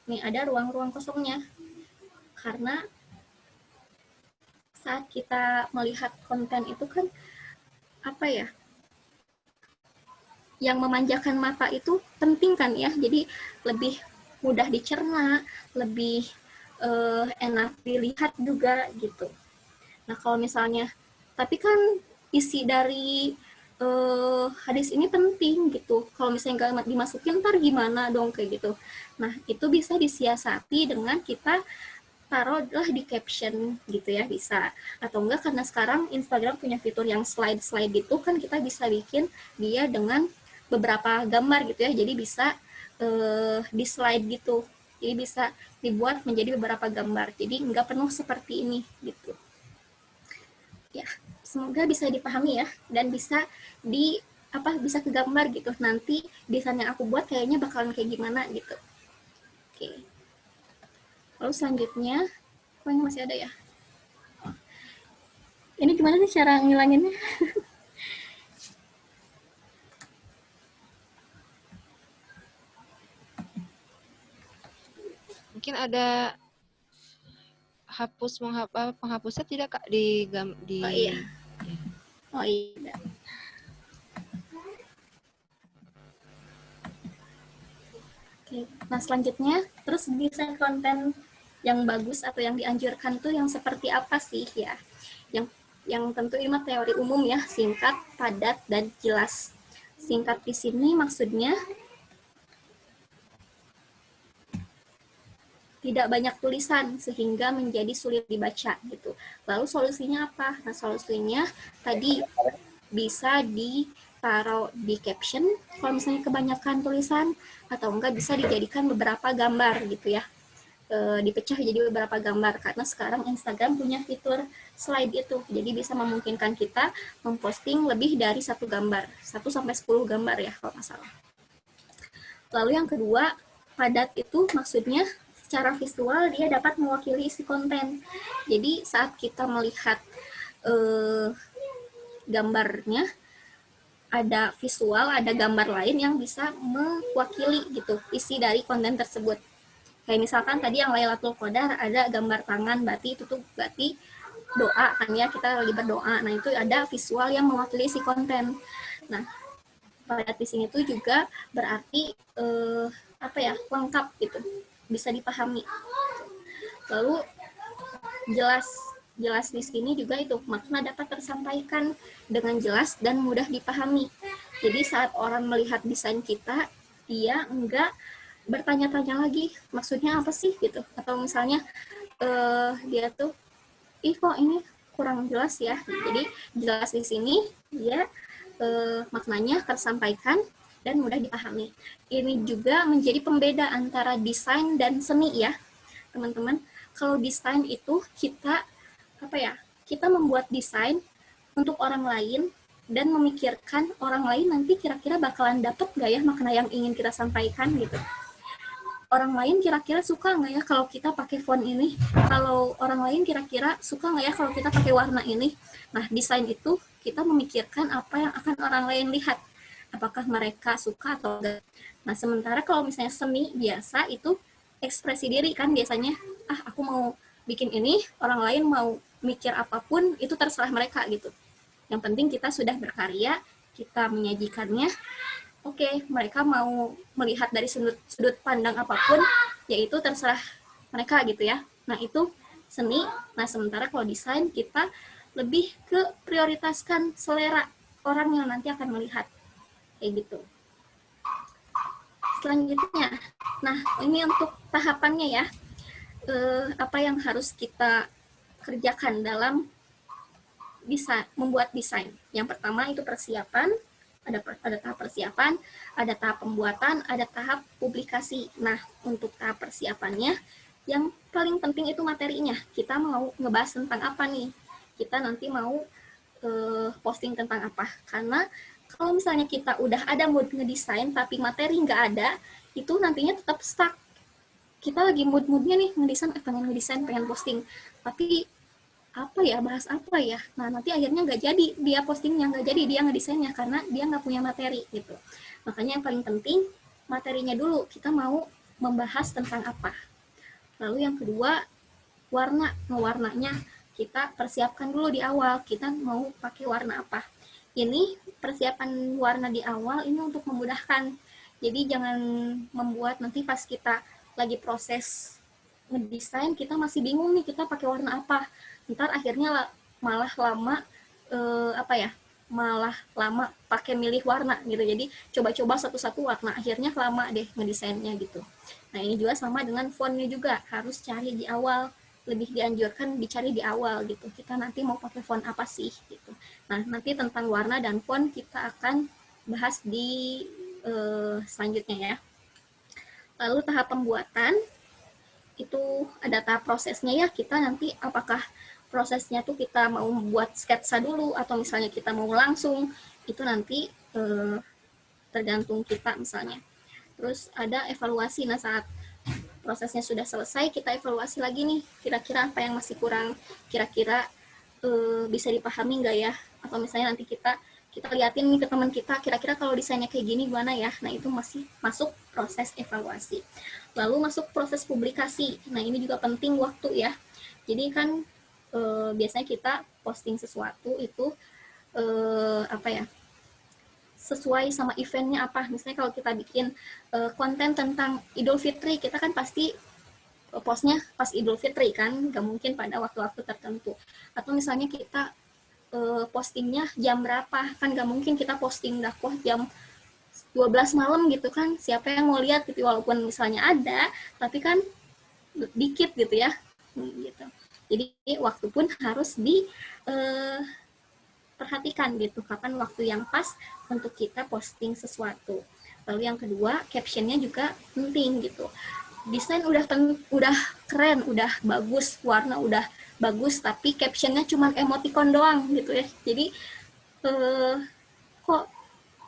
nih ada ruang-ruang kosongnya. Karena saat kita melihat konten itu kan apa ya, yang memanjakan mata itu penting kan ya, jadi lebih mudah dicerna, lebih enak dilihat juga gitu. Nah kalau misalnya, tapi kan isi dari hadis ini penting gitu, kalau misalnya nggak dimasukin ntar gimana dong kayak gitu. Nah itu bisa disiasati dengan kita taruhlah di caption gitu ya, bisa. Atau enggak karena sekarang Instagram punya fitur yang slide-slide gitu kan, kita bisa bikin dia dengan beberapa gambar gitu ya, jadi bisa di slide gitu, jadi bisa dibuat menjadi beberapa gambar, jadi nggak penuh seperti ini gitu ya. Semoga bisa dipahami ya, dan bisa bisa kegambar gitu, nanti desain yang aku buat kayaknya bakalan kayak gimana gitu. Oke. Lalu selanjutnya, kok ini masih ada ya? Ini gimana sih cara ngilanginnya? Mungkin ada penghapusnya tidak Kak di Oh iya. Oh iya. Oke. Nah selanjutnya, terus desain konten yang bagus atau yang dianjurkan tuh yang seperti apa sih ya? Yang tentu ini teori umum ya, singkat, padat, dan jelas. Singkat di sini maksudnya tidak banyak tulisan sehingga menjadi sulit dibaca gitu. Lalu solusinya apa? Nah solusinya tadi bisa ditaruh di caption kalau misalnya kebanyakan tulisan, atau enggak bisa dijadikan beberapa gambar gitu ya. Dipecah jadi beberapa gambar, karena sekarang Instagram punya fitur slide itu, jadi bisa memungkinkan kita memposting lebih dari satu gambar, 1-10 gambar ya kalau nggak salah. Lalu yang kedua, padat itu maksudnya secara visual dia dapat mewakili isi konten, jadi saat kita melihat gambarnya ada visual, ada gambar lain yang bisa mewakili gitu isi dari konten tersebut. Kayak misalkan tadi yang Lailatul Qadar ada gambar tangan berarti itu tuh berarti doa kan ya, kita lagi berdoa. Nah itu ada visual yang mewakili si konten. Nah pada di sini tuh juga berarti lengkap gitu, bisa dipahami. Lalu jelas di sini juga itu makna dapat tersampaikan dengan jelas dan mudah dipahami. Jadi saat orang melihat desain kita, dia enggak bertanya-tanya lagi maksudnya apa sih gitu, atau misalnya dia tuh kok ini kurang jelas ya. Jadi jelas di sini dia maknanya tersampaikan dan mudah dipahami. Ini juga menjadi pembeda antara desain dan seni ya teman-teman. Kalau desain itu kita membuat desain untuk orang lain dan memikirkan orang lain nanti kira-kira bakalan dapet gak ya makna yang ingin kita sampaikan gitu. Orang lain kira-kira suka nggak ya kalau kita pakai font ini? Kalau orang lain kira-kira suka nggak ya kalau kita pakai warna ini? Nah, desain itu kita memikirkan apa yang akan orang lain lihat. Apakah mereka suka atau enggak. Nah, sementara kalau misalnya seni biasa itu ekspresi diri kan biasanya. Aku mau bikin ini, orang lain mau mikir apapun, itu terserah mereka gitu. Yang penting kita sudah berkarya, kita menyajikannya. Oke, mereka mau melihat dari sudut pandang apapun, yaitu terserah mereka gitu ya. Nah itu seni. Nah sementara kalau desain kita lebih ke prioritaskan selera orang yang nanti akan melihat, kayak gitu. Selanjutnya, nah ini untuk tahapannya ya. apa yang harus kita kerjakan dalam membuat desain. Yang pertama itu persiapan, ada tahap persiapan, ada tahap pembuatan, ada tahap publikasi. Nah, untuk tahap persiapannya, yang paling penting itu materinya. Kita mau ngebahas tentang apa nih? Kita nanti mau posting tentang apa? Karena kalau misalnya kita udah ada mood ngedesain, tapi materi nggak ada, itu nantinya tetap stuck. Kita lagi mood-moodnya nih ngedesain, pengen posting, tapi apa ya, bahas apa ya, nah nanti akhirnya nggak jadi dia postingnya, nggak jadi dia ngedesainnya karena dia nggak punya materi gitu. Makanya yang paling penting materinya dulu, kita mau membahas tentang apa. Lalu yang kedua, warnanya kita persiapkan dulu di awal, kita mau pakai warna apa. Ini persiapan warna di awal ini untuk memudahkan, jadi jangan membuat nanti pas kita lagi proses ngedesain kita masih bingung nih kita pakai warna apa, ntar akhirnya malah lama pakai milih warna gitu. Jadi coba-coba satu-satu warna, akhirnya lama deh ngedesainnya gitu. Nah ini juga sama dengan fontnya juga, harus cari di awal, lebih dianjurkan dicari di awal gitu. Kita nanti mau pakai font apa sih gitu. Nah nanti tentang warna dan font kita akan bahas di selanjutnya ya. Lalu tahap pembuatan itu ada tahap prosesnya ya, kita nanti apakah prosesnya tuh kita mau buat sketsa dulu atau misalnya kita mau langsung, itu nanti tergantung kita misalnya. Terus ada evaluasi, nah saat prosesnya sudah selesai kita evaluasi lagi nih, kira-kira apa yang masih kurang, kira-kira bisa dipahami nggak ya, atau misalnya nanti kita liatin nih ke teman kita, kira-kira kalau desainnya kayak gini gimana ya. Nah itu masih masuk proses evaluasi. Lalu masuk proses publikasi. Nah ini juga penting waktu ya. Jadi kan biasanya kita posting sesuatu itu sesuai sama eventnya apa. Misalnya kalau kita bikin konten tentang Idul Fitri, kita kan pasti postnya pas Idul Fitri kan, nggak mungkin pada waktu-waktu tertentu. Atau misalnya kita postingnya jam berapa, kan nggak mungkin kita posting dakwah jam 12 malam gitu kan, siapa yang mau lihat gitu, walaupun misalnya ada tapi kan dikit gitu ya gitu. Jadi waktu pun harus diperhatikan gitu, kapan waktu yang pas untuk kita posting sesuatu. Lalu yang kedua, captionnya juga penting gitu. Desain udah keren, udah bagus, warna udah bagus, tapi captionnya cuma emoticon doang gitu ya. Jadi kok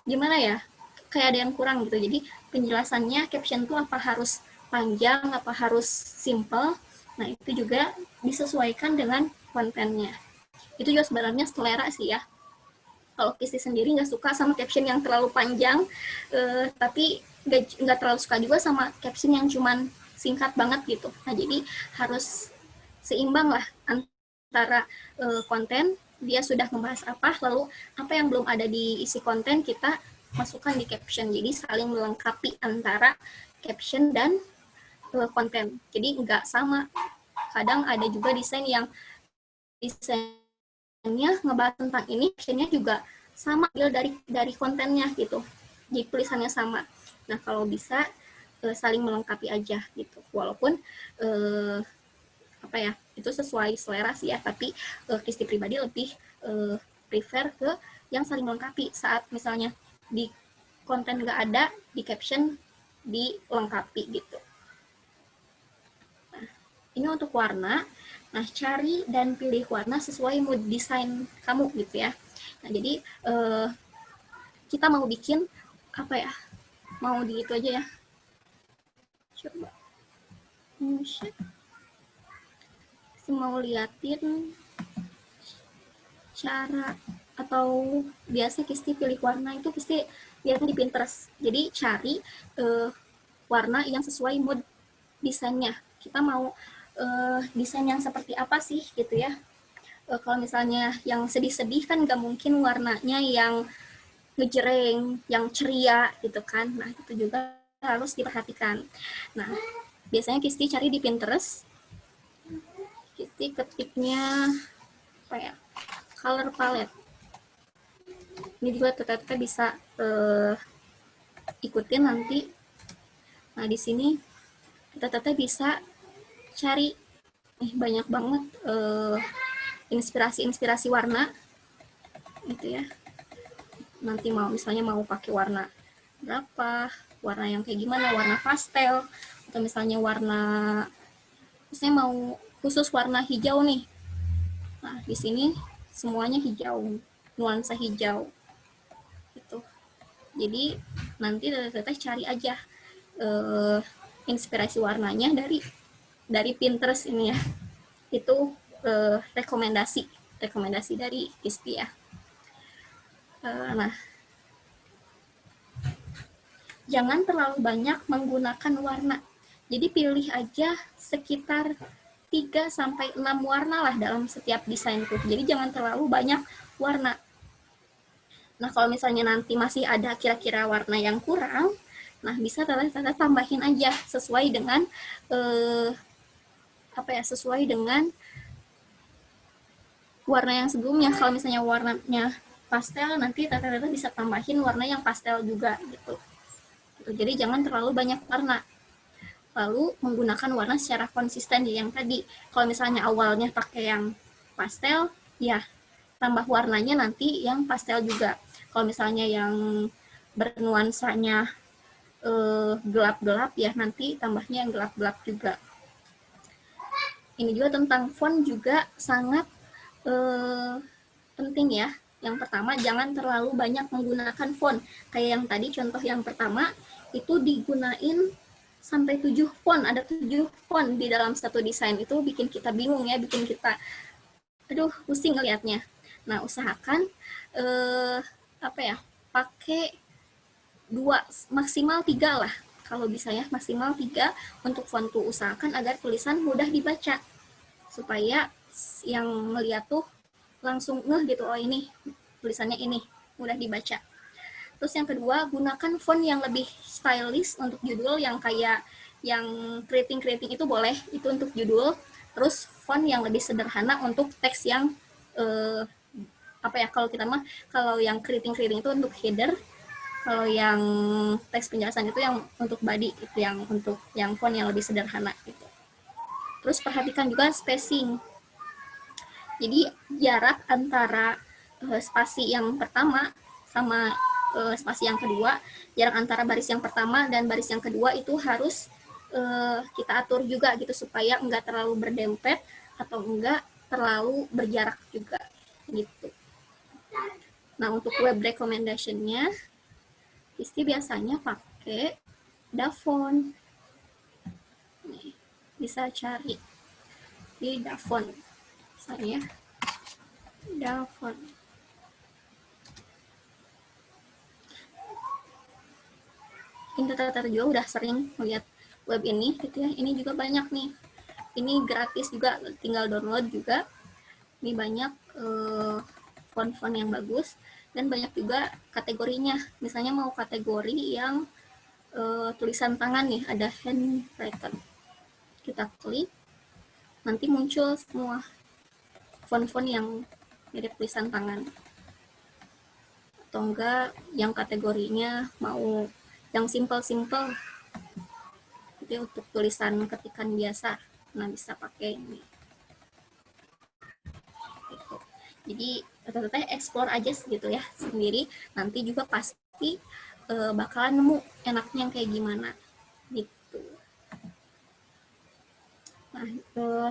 gimana ya, kayak ada yang kurang gitu. Jadi penjelasannya caption tuh apa harus panjang, apa harus simple. Nah itu juga disesuaikan dengan kontennya. Itu juga sebenarnya selera sih ya. Kalau Kisti sendiri nggak suka sama caption yang terlalu panjang, tapi nggak terlalu suka juga sama caption yang cuman singkat banget gitu. Nah jadi harus seimbang lah antara konten, dia sudah membahas apa, lalu apa yang belum ada di isi konten kita masukkan di caption. Jadi saling melengkapi antara caption dan konten. Jadi nggak sama. Kadang ada juga desain yang desainnya ngebahas tentang ini, captionnya juga sama dari kontennya gitu. Jadi tulisannya sama. Nah kalau bisa saling melengkapi aja gitu. Walaupun itu sesuai selera sih ya, tapi Kisti pribadi lebih prefer ke yang saling melengkapi. Saat misalnya di konten nggak ada, di caption dilengkapi gitu. Nah, ini untuk warna. Nah, cari dan pilih warna sesuai mood desain kamu gitu ya. Nah, jadi kita mau bikin apa ya? Mau di itu aja ya. Coba. Mau liatin cara, atau biasa Kisti pilih warna itu Kisti lihatnya di Pinterest. Jadi cari warna yang sesuai mood desainnya. Kita mau desain yang seperti apa sih gitu ya. Kalau misalnya yang sedih-sedih kan nggak mungkin warnanya yang ngejreng, yang ceria gitu kan. Nah itu juga harus diperhatikan. Nah biasanya Kisti cari di Pinterest. Kisti ketiknya apa ya, color palette. Ini juga tetap bisa ikutin nanti. Nah di sini tetap bisa cari banyak banget inspirasi warna gitu ya. Nanti misalnya mau pakai warna berapa, warna yang kayak gimana, warna pastel atau misalnya misalnya mau khusus warna hijau nih. Nah, di sini semuanya hijau, nuansa hijau gitu. Jadi nanti teteh cari aja inspirasi warnanya dari Pinterest ini ya. Itu rekomendasi dari ISTI ya. Nah, jangan terlalu banyak menggunakan warna. Jadi pilih aja sekitar 3-6 warna lah dalam setiap desain itu. Jadi jangan terlalu banyak warna. Nah, kalau misalnya nanti masih ada kira-kira warna yang kurang, nah bisa teteh tambahin aja sesuai dengan sesuai dengan warna yang sebelumnya. Kalau misalnya warnanya pastel, nanti teteh bisa tambahin warna yang pastel juga gitu. Jadi jangan terlalu banyak warna. Lalu menggunakan warna secara konsisten yang tadi. Kalau misalnya awalnya pakai yang pastel, ya tambah warnanya nanti yang pastel juga. Kalau misalnya yang bernuansanya gelap-gelap, ya nanti tambahnya yang gelap-gelap juga. Ini juga tentang font juga sangat penting ya. Yang pertama, jangan terlalu banyak menggunakan font. Kayak yang tadi, contoh yang pertama, itu digunain sampai 7 font. Ada 7 font di dalam satu desain. Itu bikin kita bingung ya, bikin kita, aduh, pusing ngelihatnya. Nah, usahakan, pakai 2, maksimal 3 lah. Kalau bisa ya, maksimal 3 untuk font tuh. Usahakan agar tulisan mudah dibaca. Supaya yang melihat tuh langsung ngeh gitu, oh ini tulisannya ini, mudah dibaca. Terus yang kedua, gunakan font yang lebih stylish untuk judul, yang kayak yang keriting-keriting itu boleh, itu untuk judul. Terus font yang lebih sederhana untuk teks yang kalau yang keriting-keriting itu untuk header, kalau yang teks penjelasan itu yang untuk body, itu yang untuk yang font yang lebih sederhana gitu. Terus perhatikan juga spacing. Jadi jarak antara spasi yang pertama sama spasi yang kedua, jarak antara baris yang pertama dan baris yang kedua itu harus kita atur juga gitu, supaya enggak terlalu berdempet atau enggak terlalu berjarak juga gitu. Nah, untuk web recommendation-nya, Isti biasanya pakai Dafont. Nih, bisa cari di Dafont. Misalnya Dafont. Ini teteh juga udah sering melihat web ini gitu ya. Ini juga banyak nih. Ini gratis juga, tinggal download juga. Ini banyak font-font yang bagus dan banyak juga kategorinya. Misalnya mau kategori yang tulisan tangan nih, ada handwritten. Kita klik, nanti muncul semua font-font yang mirip tulisan tangan. Atau enggak yang kategorinya mau yang simple-simple. Jadi untuk tulisan ketikan biasa, nah bisa pakai ini. Gitu. Jadi teteh explore aja gitu ya sendiri. Nanti juga pasti bakalan nemu enaknya yang kayak gimana gitu. Nah,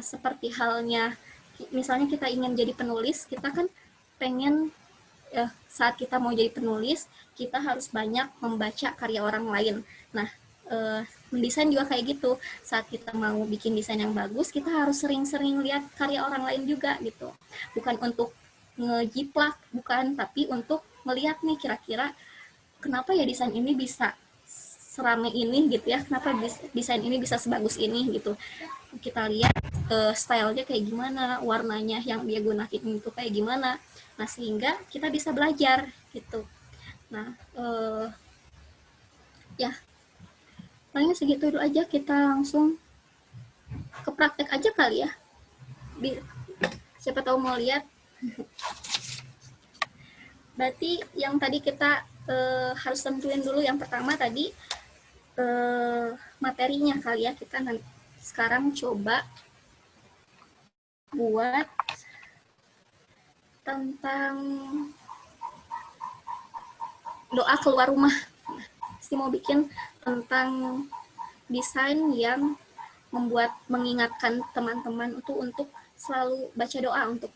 seperti halnya misalnya kita ingin jadi penulis, kita kan pengen saat kita mau jadi penulis, kita harus banyak membaca karya orang lain. Nah, mendesain juga kayak gitu. Saat kita mau bikin desain yang bagus, kita harus sering-sering lihat karya orang lain juga gitu. Bukan untuk ngejiplak, bukan, tapi untuk melihat nih kira-kira kenapa ya desain ini bisa serame ini gitu ya, kenapa desain ini bisa sebagus ini gitu. Kita lihat stylenya kayak gimana, warnanya yang dia gunain itu kayak gimana. Nah, sehingga kita bisa belajar gitu. Nah, ya paling segitu dulu aja, kita langsung ke praktek aja kali ya. Siapa tahu mau lihat. Berarti yang tadi kita harus tentuin dulu, yang pertama tadi materinya kali ya, kita sekarang coba buat tentang doa keluar rumah. Pasti mau bikin tentang desain yang mengingatkan teman-teman itu untuk selalu baca doa untuk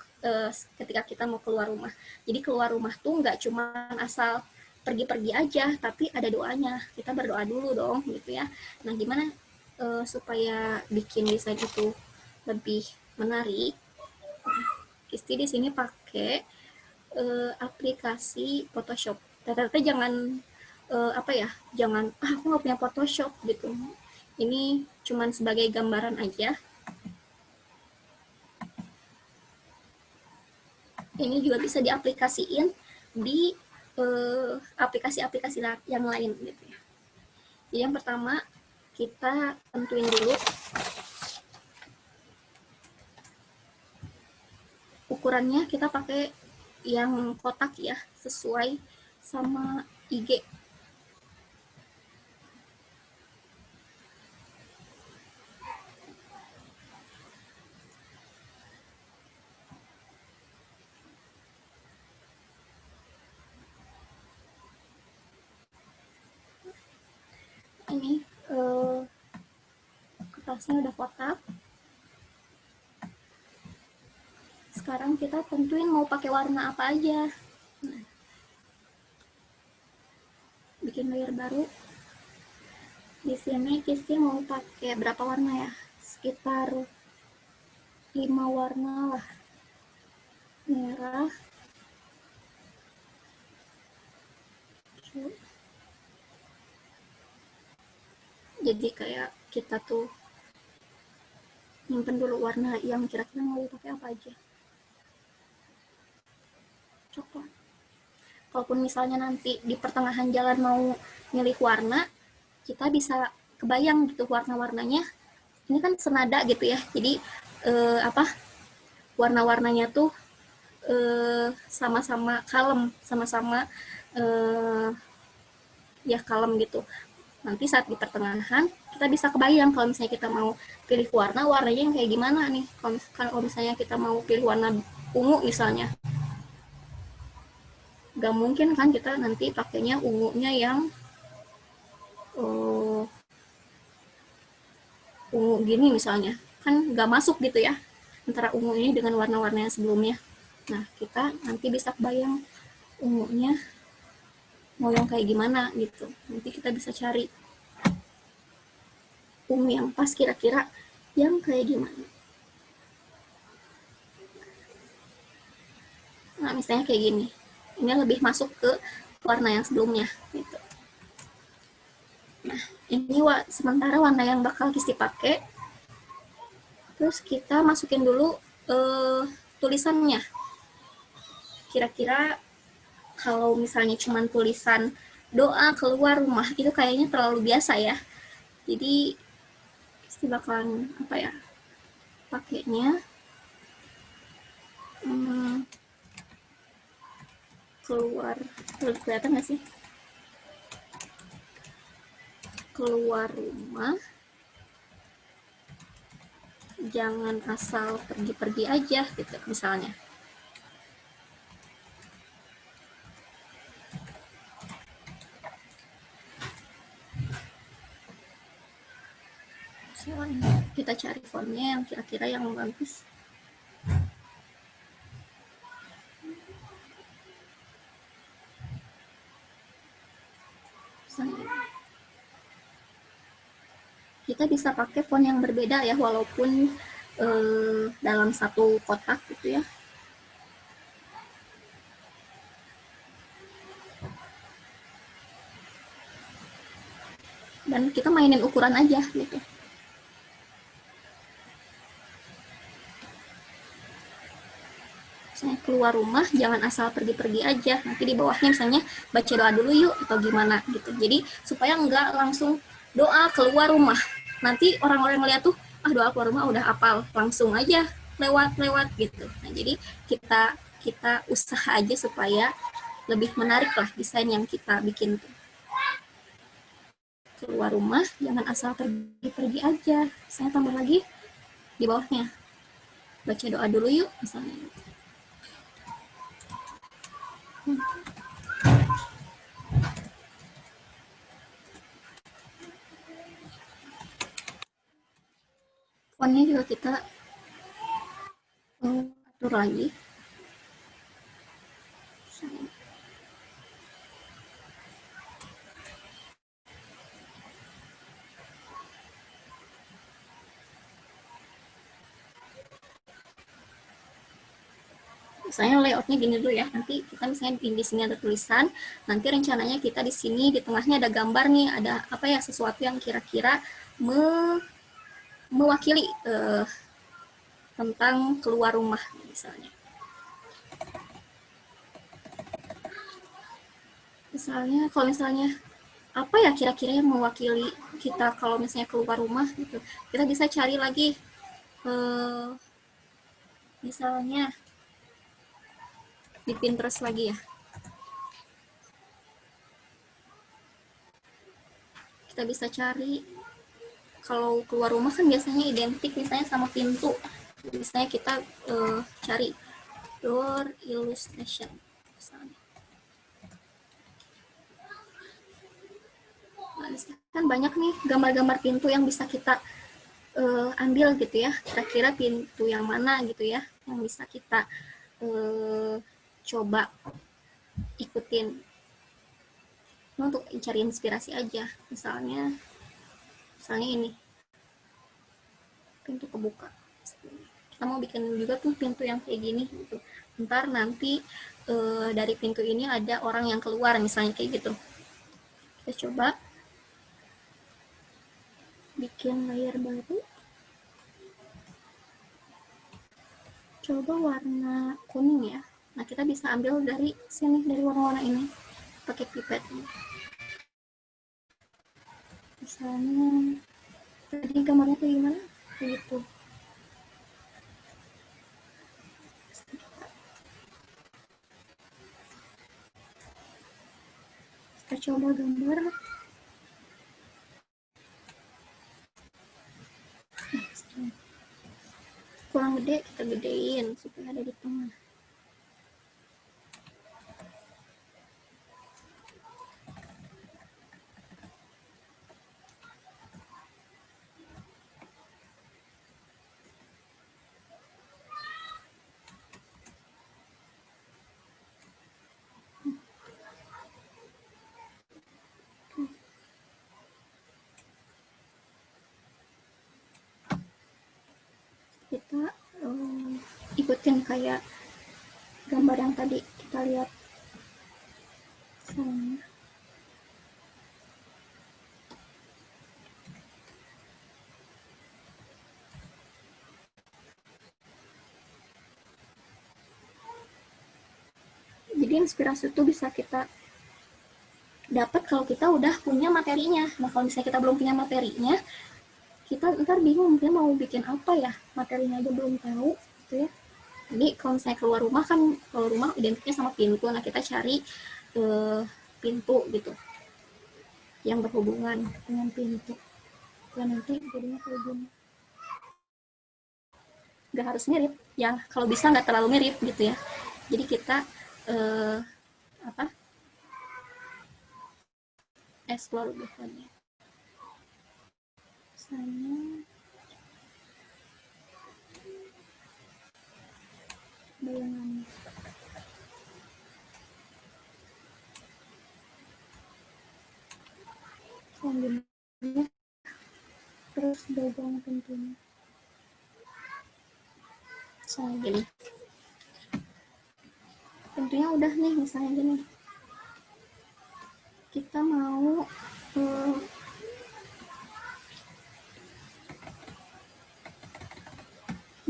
ketika kita mau keluar rumah. Jadi keluar rumah tuh nggak cuma asal pergi-pergi aja, tapi ada doanya. Kita berdoa dulu dong, gitu ya. Nah, gimana supaya bikin desain itu lebih menarik? Kisti di sini pakai aplikasi Photoshop. Ternyata jangan jangan aku nggak punya Photoshop gitu. Ini cuman sebagai gambaran aja. Ini juga bisa diaplikasiin di aplikasi-aplikasi yang lain gitu ya. Jadi yang pertama kita tentuin dulu ukurannya, kita pakai yang kotak ya, sesuai sama IG. Ini kertasnya udah kotak. Sekarang kita tentuin mau pakai warna apa aja. Nah, bikin layer baru. Di sini Kisti mau pakai berapa warna ya? Sekitar 5 warna lah. Merah, jadi kayak kita tuh nyimpen dulu warna yang kira-kira mau pakai apa aja. Coklat. Kalaupun misalnya nanti di pertengahan jalan mau milih warna, kita bisa kebayang gitu warna-warnanya. Ini kan senada gitu ya, jadi warna-warnanya tuh sama-sama kalem, sama-sama ya kalem gitu. Nanti saat di pertengahan kita bisa kebayang kalau misalnya kita mau pilih warnanya yang kayak gimana nih. Kalau misalnya kita mau pilih warna ungu misalnya, gak mungkin kan kita nanti pakainya ungunya yang ungu gini misalnya, kan gak masuk gitu ya antara ungu ini dengan warna-warna yang sebelumnya. Nah, kita nanti bisa kebayang ungunya mau yang kayak gimana gitu. Nanti kita bisa cari ungu yang pas kira-kira yang kayak gimana. Nah, misalnya kayak gini. Ini lebih masuk ke warna yang sebelumnya gitu. Nah, ini sementara warna yang bakal Kisti pakai. Terus kita masukin dulu tulisannya. Kira-kira kalau misalnya cuma tulisan doa keluar rumah, itu kayaknya terlalu biasa ya. Jadi Kisti bakalan pakainya keluar, kelihatan nggak sih? Keluar rumah, jangan asal pergi-pergi aja gitu misalnya. Kita cari fontnya yang kira-kira yang bagus. Kita bisa pakai font yang berbeda ya, walaupun dalam satu kotak gitu ya. Dan kita mainin ukuran aja gitu. Misalnya keluar rumah jangan asal pergi-pergi aja, nanti di bawahnya misalnya baca doa dulu yuk atau gimana gitu. Jadi supaya nggak langsung doa keluar rumah, nanti orang-orang ngeliat tuh doa keluar rumah udah hafal, langsung aja lewat gitu. Nah, jadi kita usaha aja supaya lebih menarik lah desain yang kita bikin tuh. keluar rumah jangan asal pergi-pergi aja. Saya tambah lagi di bawahnya, baca doa dulu yuk misalnya. Fontnya juga kita atur lagi. Misalnya layoutnya gini dulu ya, nanti kita misalnya di sini ada tulisan, nanti rencananya kita di sini di tengahnya ada gambar nih, ada apa ya, sesuatu yang kira-kira mewakili tentang keluar rumah misalnya. Kalau misalnya apa ya kira-kira yang mewakili kita kalau misalnya keluar rumah gitu, kita bisa cari lagi misalnya di Pinterest lagi ya. Kita bisa cari, kalau keluar rumah kan biasanya identik misalnya sama pintu. Misalnya kita cari door illustration misalnya. Nah, kan banyak nih gambar-gambar pintu yang bisa kita ambil gitu ya. Kira-kira pintu yang mana gitu ya yang bisa kita coba ikutin. Nah, untuk cari inspirasi aja. Misalnya ini pintu kebuka. Kita mau bikin juga tuh pintu yang kayak gini gitu. Ntar nanti dari pintu ini ada orang yang keluar misalnya kayak gitu. Kita coba bikin layer baru. Coba warna kuning ya. Nah, kita bisa ambil dari sini, dari warna-warna ini pakai pipet. Misalnya tadi gambarnya kayak gimana? Kayak gitu. Kita coba gambar. Kurang gede, kita gedein supaya ada di tengah. Kita ikutin kayak gambar yang tadi kita lihat. Jadi inspirasi itu bisa kita dapat kalau kita udah punya materinya. Nah, kalau misalnya kita belum punya materinya, kita ntar bingung mungkin mau bikin apa ya, materinya aja belum tahu gitu ya. Jadi kalau misalnya keluar rumah kan, keluar rumah identiknya sama pintu. Nah, kita cari pintu gitu yang berhubungan dengan pintu. Dan nanti jadinya kayak gini. Nggak harus mirip ya, kalau bisa nggak terlalu mirip gitu ya. Jadi kita explore biasanya. Misalnya bayangannya. Selanjutnya terus gagang pintunya. Misalnya gini. Pintunya udah nih, misalnya gini. Kita mau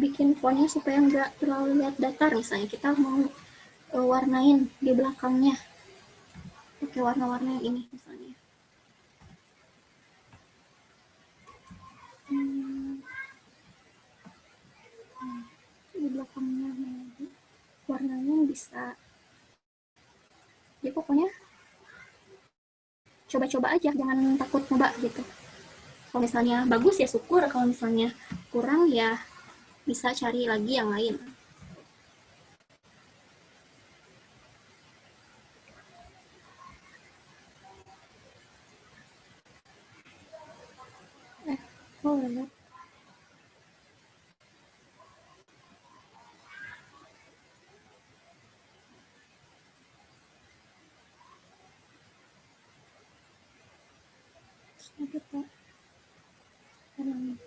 bikin fontnya supaya nggak terlalu lihat datar. Misalnya kita mau warnain di belakangnya pakai warna-warna yang ini misalnya. Di belakangnya warnanya bisa, ya pokoknya coba-coba aja, jangan takut coba gitu. Kalau misalnya bagus ya syukur, kalau misalnya kurang ya bisa cari lagi yang lain. Oh, benar.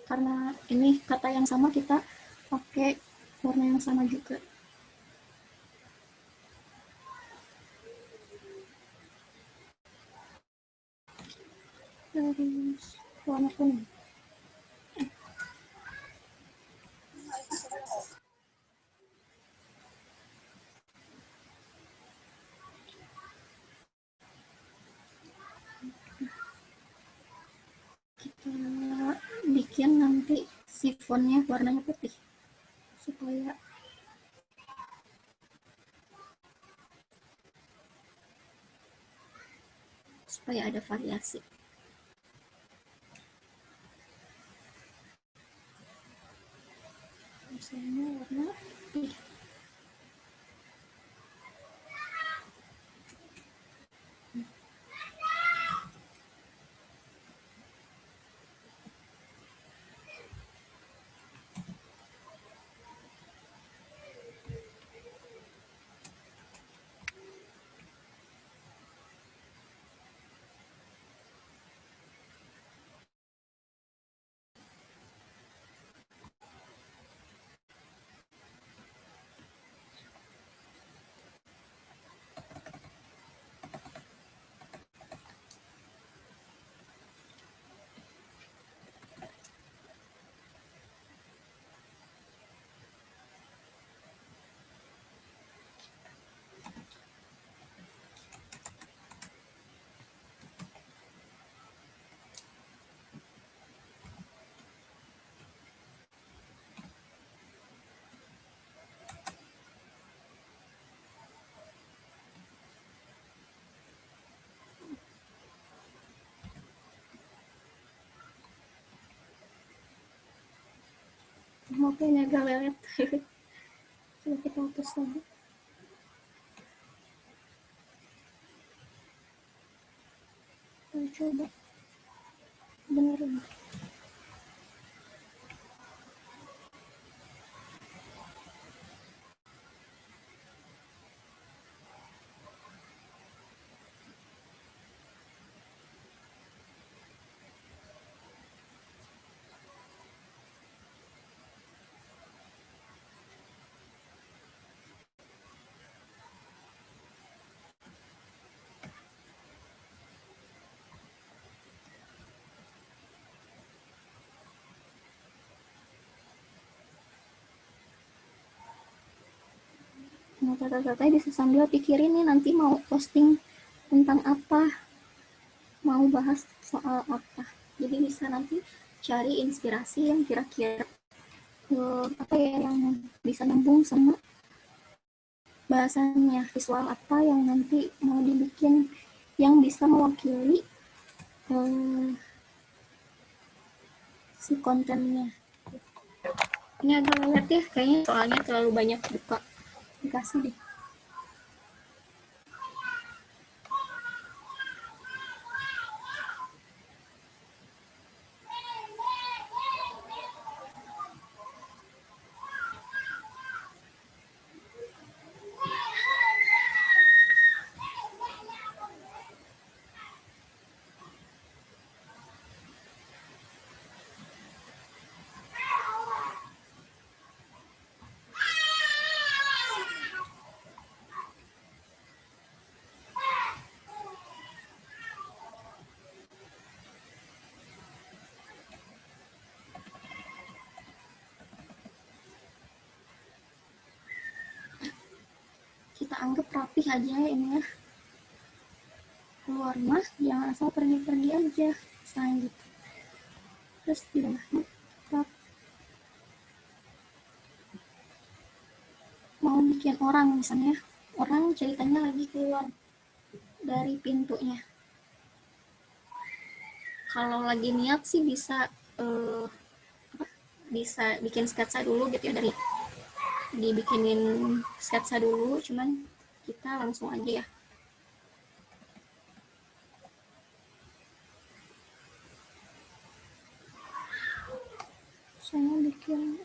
Karena ini kata yang sama, kita pakai warna yang sama juga. Terus warna kuning. Kita bikin nanti sifonnya warnanya putih supaya ada variasi. Misalnya warna putih. Mungkin agak lelet. Coba kita hapus lagi. Coba benerin. Nah, kata-katanya bisa sambil pikirin nih nanti mau posting tentang apa, mau bahas soal apa. Jadi bisa nanti cari inspirasi yang kira-kira apa ya, yang bisa nyambung sama bahasannya, visual apa yang nanti mau dibikin yang bisa mewakili si kontennya. Ini agak lelet ya kayaknya, soalnya terlalu banyak buka aplikasi deh. Kita anggap rapih aja ini ya. Keluar rumah jangan asal pergi-pergi aja, misalnya gitu. Terus di rumahnya tetap mau bikin orang, misalnya orang ceritanya lagi keluar dari pintunya, Kalau lagi niat sih bisa bisa bikin sketsa dulu gitu ya, dari dibikinin sketsa dulu, cuman kita langsung aja ya. Saya bikin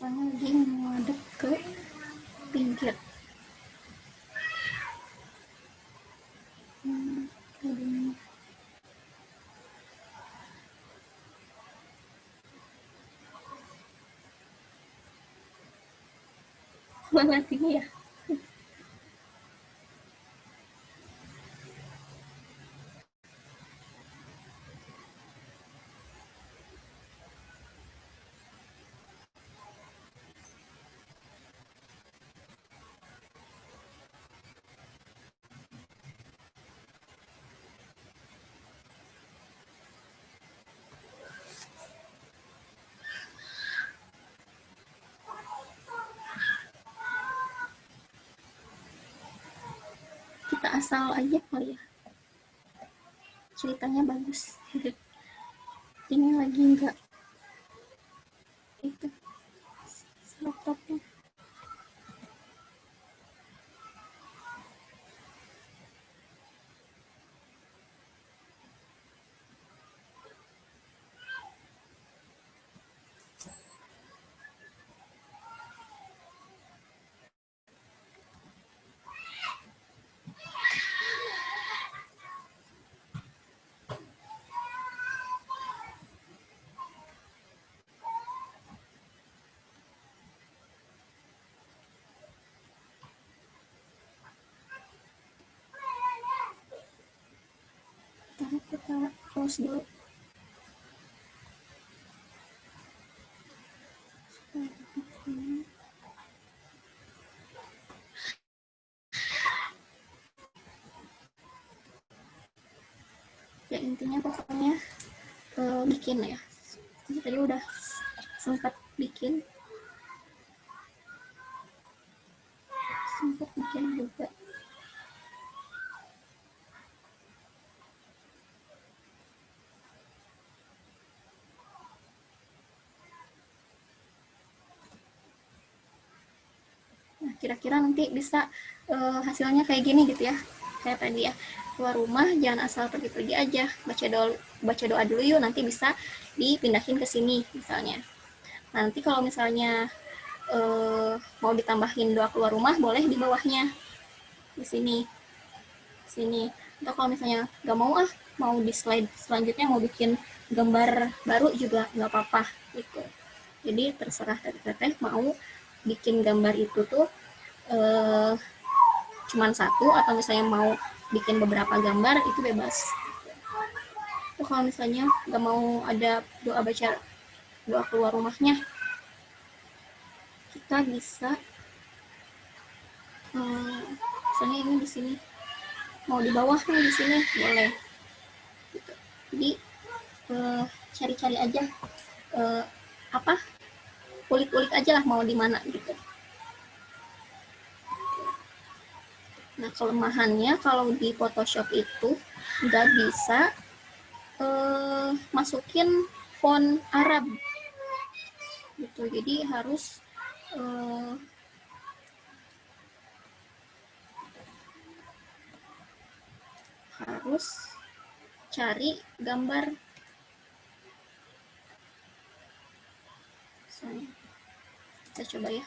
saya lagi menghadap ke pinggir. Tadinya. Mana tinggi ya? Kita asal aja kali ya. Ceritanya bagus. Ini lagi enggak itu laptopnya. Kita close dulu. Ya intinya pokoknya bikin ya. Tadi udah sempat bikin juga. Nah, kira-kira nanti bisa hasilnya kayak gini gitu ya. Kayak tadi ya, keluar rumah jangan asal pergi-pergi aja. Baca doa dulu yuk, nanti bisa dipindahin ke sini misalnya. Nanti kalau misalnya mau ditambahin doa keluar rumah, boleh di bawahnya. Di sini. Atau kalau misalnya nggak mau di slide selanjutnya mau bikin gambar baru juga nggak apa-apa gitu. Jadi terserah teteh mau bikin gambar itu tuh cuman satu atau misalnya mau bikin beberapa gambar, itu bebas. Tuh kalau misalnya nggak mau ada doa keluar rumahnya, kita bisa misalnya ini di sini, mau di bawah nih di sini boleh gitu. Jadi cari-cari aja kulik-kulik aja lah mau di mana gitu. Nah, kelemahannya kalau di Photoshop itu nggak bisa masukin font Arab gitu. Jadi harus cari gambar. Misalnya, kita coba ya.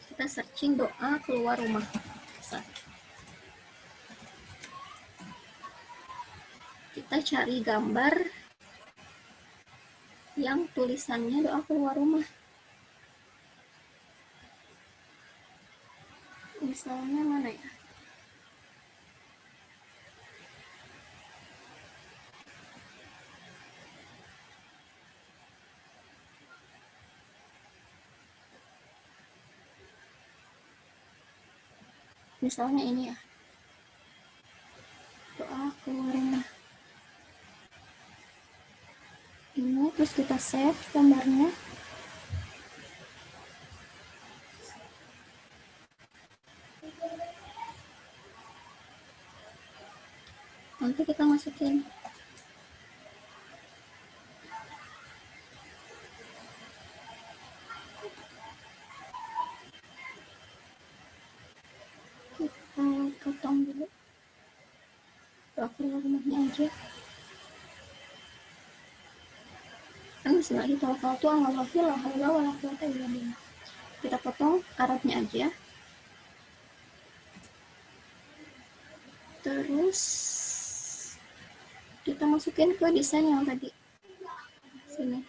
Kita searching doa keluar rumah. Kita cari gambar yang tulisannya doa keluar rumah. Misalnya mana ya? Misalnya ini ya, doa keluarnya ini, terus kita save gambarnya. Nanti kita masukin potong dulu doa rumahnya aja. Bismillahirrahmanirrahim. Kita potong Arabnya aja. Terus kita masukin ke desain yang tadi. Sini.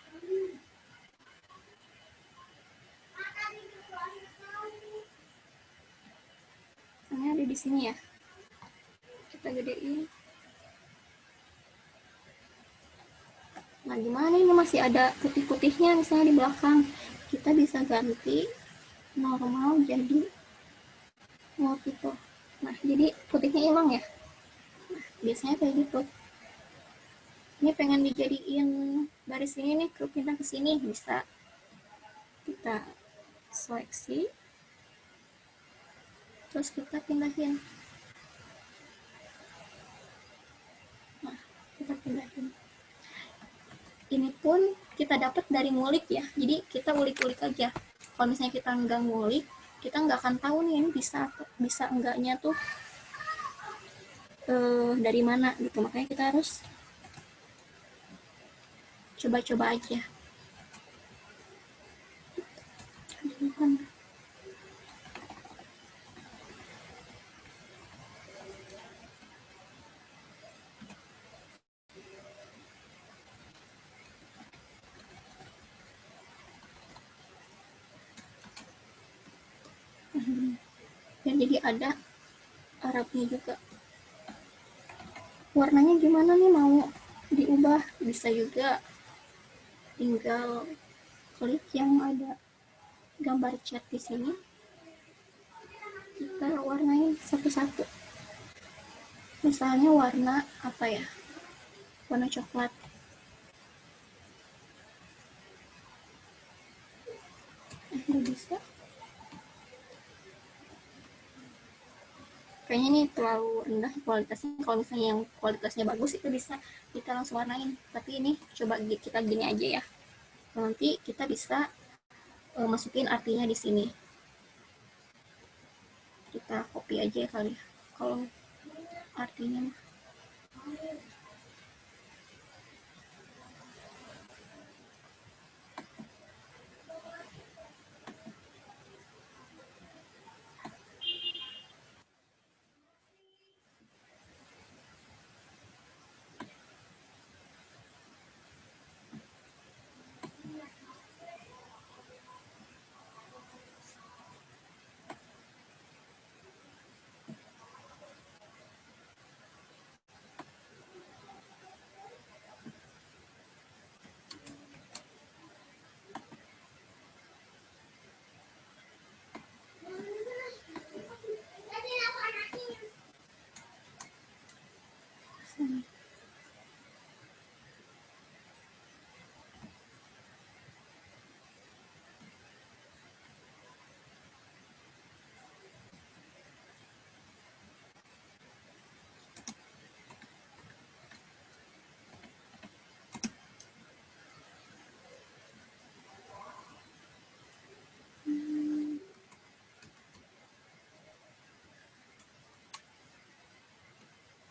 Ini ada di sini ya. Kita gedein. Nah, gimana ini masih ada putih-putihnya misalnya di belakang. Kita bisa ganti normal jadi wallpaper. Nah, jadi putihnya hilang ya. Nah, biasanya kayak gitu. Ini pengen dijadiin baris ini nih, pindah ke sini, bisa. Kita seleksi. Terus kita pindahin. Nah, kita pindahin. Ini pun kita dapat dari ngulik ya, jadi kita ulik-ulik aja. Kalau misalnya kita nggak ngulik, kita nggak akan tahu nih ini bisa enggaknya tuh dari mana gitu. Makanya kita harus coba-coba aja. Dan jadi ada Arabnya juga. Warnanya gimana nih, mau diubah bisa juga, tinggal klik yang ada gambar cat di sini, kita warnain satu-satu. Misalnya warna apa ya, warna coklat. Nggak bisa, kayaknya ini terlalu rendah kualitasnya. Kalau misalnya yang kualitasnya bagus itu bisa kita langsung warnain, tapi ini coba kita gini aja ya. Nanti kita bisa masukin artinya di sini. Kita copy aja kali ya, kalau artinya.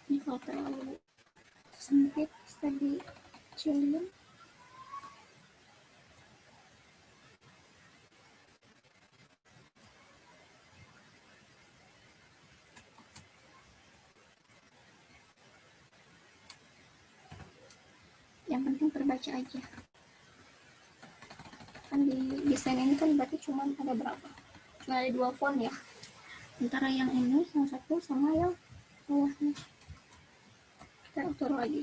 Ini kalau terlalu sempit bisa dikecilin. Yang penting terbaca aja. Kan di desain ini kan berarti cuma ada berapa? Cuma ada 2 font ya. Antara yang ini, yang satu sama yang bawahnya. Kita atur lagi.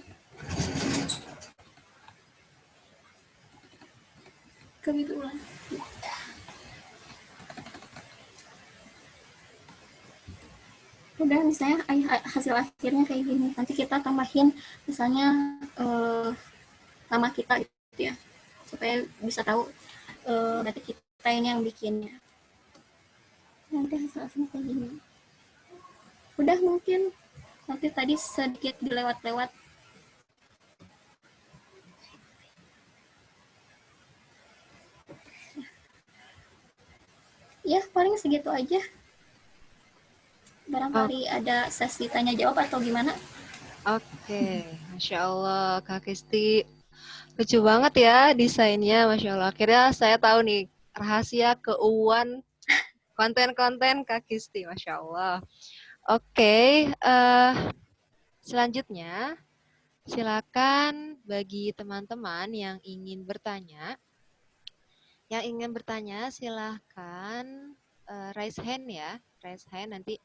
Kebetulan. Udah misalnya hasil akhirnya kayak gini. Nanti kita tambahin misalnya nama kita gitu ya, supaya bisa tahu berarti kita ini yang bikinnya. Nanti hasil akhirnya kayak gini. Udah mungkin nanti tadi sedikit dilewat-lewat. Ya paling segitu aja. Barangkali ada sesi tanya jawab atau gimana? Oke, Masya Allah, Kak Kristi. Lucu banget ya desainnya, Masya Allah. Akhirnya saya tahu nih, rahasia keuangan konten-konten Kak Kristi, Masya Allah. Oke, selanjutnya silakan bagi teman-teman yang ingin bertanya. Yang ingin bertanya silakan raise hand ya, raise hand nanti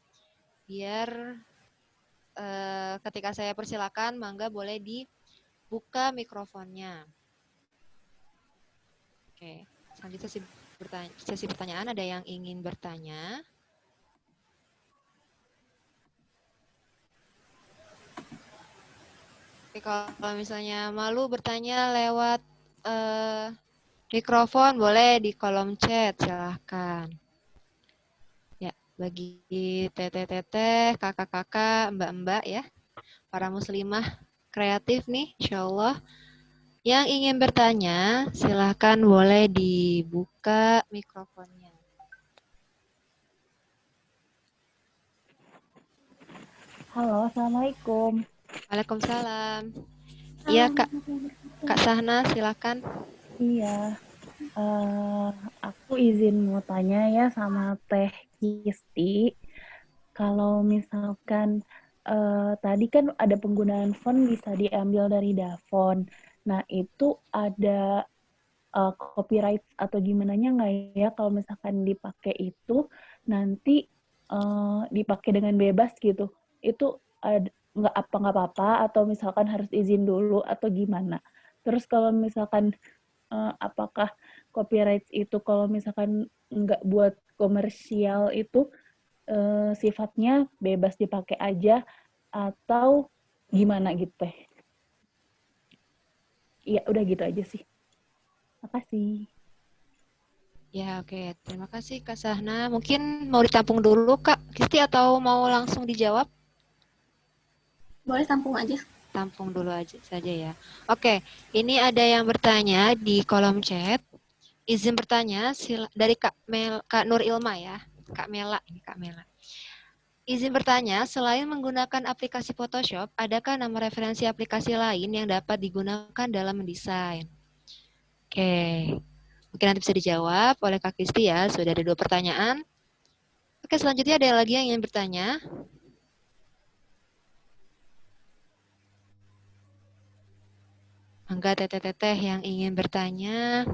biar ketika saya persilakan, mangga boleh dibuka mikrofonnya. Oke, selanjutnya sesi pertanyaan. Ada yang ingin bertanya? Oke, kalau misalnya malu bertanya lewat mikrofon, boleh di kolom chat, silahkan. Ya, bagi teteh-teteh, kakak-kakak, mbak-mbak ya, para muslimah kreatif nih, insya Allah. Yang ingin bertanya, silahkan boleh dibuka mikrofonnya. Halo, Assalamualaikum. Waalaikumsalam. Iya, Kak Sahna, silakan. Iya, aku izin mau tanya ya sama Teh Kisti. Kalau misalkan tadi kan ada penggunaan font bisa diambil dari Dafont. Nah, itu ada copyright atau gimananya nggak ya kalau misalkan dipakai itu nanti dipakai dengan bebas gitu. Itu nggak apa-apa atau misalkan harus izin dulu atau gimana. Terus kalau misalkan apakah copyright itu kalau misalkan nggak buat komersial itu sifatnya bebas dipakai aja atau gimana gitu teh? Iya udah gitu aja sih. Makasih. Ya, oke. Terima kasih, Kak Sahna. Mungkin mau ditampung dulu, Kak Kisti, atau mau langsung dijawab? Boleh tampung aja. Tampung dulu aja saja ya. Oke, ini ada yang bertanya di kolom chat. Izin bertanya dari Kak Nur Ilma ya. Kak Mela, ini Kak Mela. Izin bertanya, selain menggunakan aplikasi Photoshop, adakah nama referensi aplikasi lain yang dapat digunakan dalam mendesain? Oke, mungkin nanti bisa dijawab oleh Kak Kristi ya. Sudah ada 2 pertanyaan. Oke, selanjutnya ada lagi yang ingin bertanya? Angga teteh-teteh yang ingin bertanya.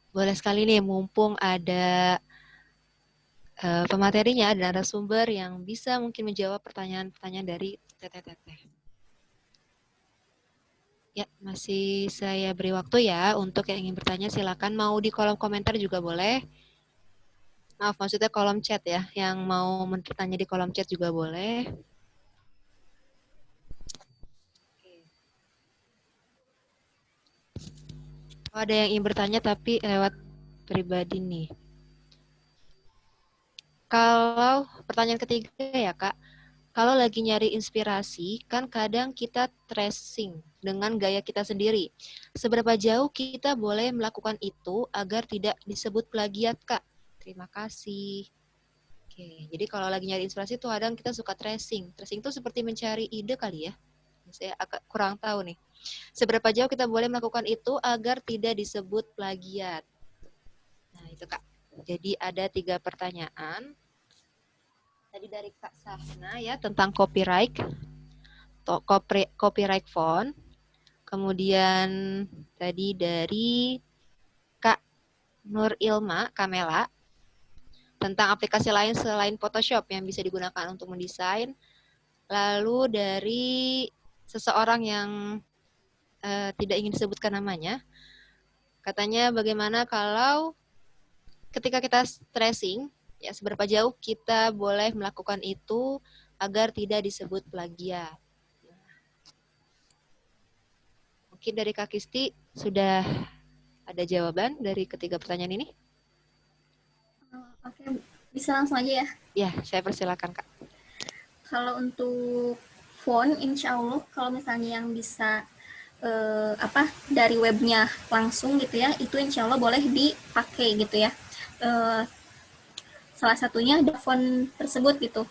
Boleh sekali nih, mumpung ada pematerinya, ada narasumber yang bisa mungkin menjawab pertanyaan-pertanyaan dari teteh-teteh. Ya, masih saya beri waktu ya untuk yang ingin bertanya, silakan mau di kolom komentar juga boleh. Maaf, maksudnya kolom chat ya. Yang mau bertanya di kolom chat juga boleh. Oh, ada yang ingin bertanya tapi lewat pribadi nih. Kalau pertanyaan ketiga ya Kak, kalau lagi nyari inspirasi, kan kadang kita tracing dengan gaya kita sendiri. Seberapa jauh kita boleh melakukan itu agar tidak disebut plagiat, Kak? Terima kasih. Oke, jadi kalau lagi nyari inspirasi tuh kadang kita suka tracing. Tracing itu seperti mencari ide kali ya. Saya agak kurang tahu nih. Seberapa jauh kita boleh melakukan itu agar tidak disebut plagiat? Nah, itu Kak. Jadi ada 3 pertanyaan. Tadi dari Kak Sahna ya tentang copyright font. Kemudian tadi dari Kak Nur Ilma Kamela tentang aplikasi lain selain Photoshop yang bisa digunakan untuk mendesain. Lalu dari seseorang yang tidak ingin disebutkan namanya, katanya bagaimana kalau ketika kita tracing Ya, seberapa jauh kita boleh melakukan itu agar tidak disebut plagiat. Mungkin dari Kak Kisti sudah ada jawaban dari ketiga pertanyaan ini? Oke, bisa langsung aja ya. Ya, saya persilakan Kak. Kalau untuk font, insya Allah kalau misalnya yang bisa dari webnya langsung gitu ya, itu insya Allah boleh dipakai gitu ya. Salah satunya ada font tersebut gitu,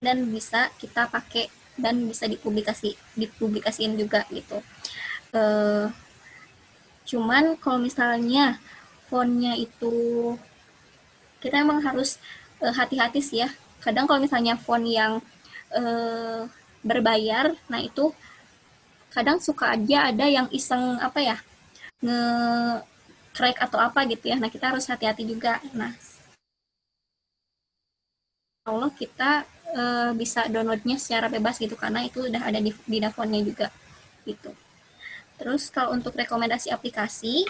dan bisa kita pakai dan bisa dipublikasiin juga gitu. Cuman kalau misalnya fontnya itu kita emang harus hati-hati sih ya. Kadang kalau misalnya font yang berbayar, nah itu kadang suka aja ada yang iseng nge-crack atau apa gitu ya. Nah, kita harus hati-hati juga. Nah, Allah kita bisa downloadnya secara bebas gitu karena itu udah ada di dafonnya juga gitu. Terus kalau untuk rekomendasi aplikasi,